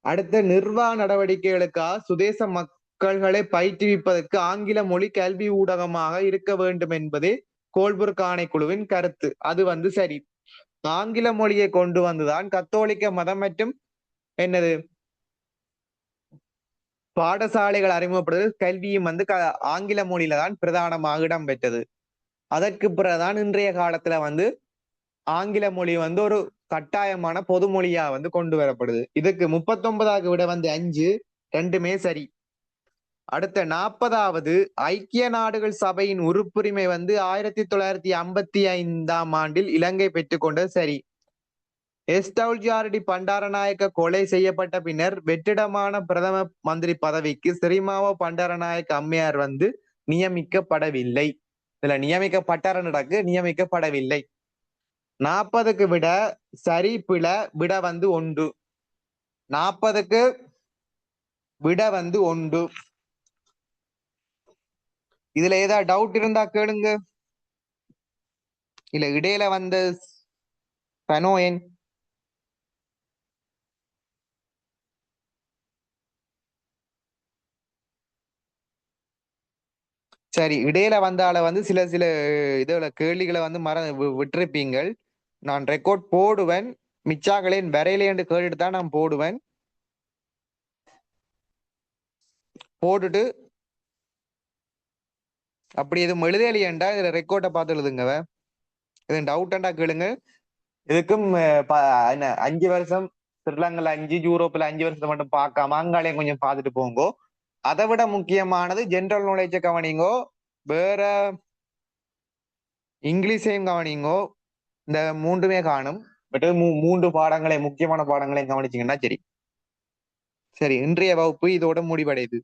A: அடுத்த நிர்வாக நடவடிக்கைகளுக்காக சுதேச மக்கள்களை பயிற்றுவிப்பதற்கு ஆங்கில மொழி கல்வி ஊடகமாக இருக்க வேண்டும் என்பதே கோல்புர்க் ஆணைக்குழுவின் கருத்து. அது வந்து சரி. ஆங்கில மொழியை கொண்டு வந்துதான் கத்தோலிக்க மதம் மற்றும் என்னது பாடசாலைகள் அறிமுகப்படுது. கல்வியும் வந்து ஆங்கில மொழியில தான் பிரதானமாக இடம்பெற்றது. அதற்கு பிறகுதான் இன்றைய காலத்துல வந்து ஆங்கில மொழி வந்து ஒரு கட்டாயமான பொது மொழியா வந்து கொண்டு வரப்படுது. இதுக்கு 39 விட வந்து 5, ரெண்டுமே சரி. அடுத்த 40வது ஐக்கிய நாடுகள் சபையின் உறுப்புரிமை வந்து 1955ஆம் ஆண்டில் இலங்கை பெற்றுக்கொண்டது. சரி. எஸ்டவுல்ஜாரடி பண்டாரநாயக்க கொலை செய்யப்பட்ட பின்னர் வெற்றிடமான பிரதம மந்திரி பதவிக்கு சிறிமாவோ பண்டாரநாயக்க அம்மையார் வந்து நியமிக்கப்படவில்லை. இதுல நியமிக்கப்பட்டார் நடக்கு, நியமிக்கப்படவில்லை. 40க்கு விட சரி பிழ விட வந்து 1. 40க்கு விட வந்து 1. இதுல ஏதாவது டவுட் இருந்தா கேளுங்க. இல்ல இடையில வந்த பனோயன் சரி, இடையில வந்தால வந்து சில சில இதுல கேள்விகளை வந்து விட்டிருப்பீங்கள். நான் ரெக்கார்ட் போடுவேன். மிச்சாக்களின் வரையில என்று கேட்டுட்டு தான் நான் போடுவேன். போட்டுட்டு அப்படி எதுவும் எழுதலையேண்டா இதுல ரெக்கார்டை பார்த்து எழுதுங்க. எதுவும் டவுட்டாண்டா கேளுங்க. இதுக்கும் 5 வருஷம் ஸ்ரீலங்கால 5, யூரோப்ல 5 வருஷத்தை மட்டும் பார்க்காம அங்காலையும் கொஞ்சம் பார்த்துட்டு போங்கோ. அதை விட முக்கியமானது ஜென்ரல் நாலேஜை கவனிங்கோ, வேற இங்கிலீஷையும் கவனிங்கோ. இந்த 3மே காணும். பட் 3 பாடங்களை, முக்கியமான பாடங்களையும் கவனிச்சீங்கன்னா சரி. சரி, இன்றைய வகுப்பு இதோட முடிவடையுது.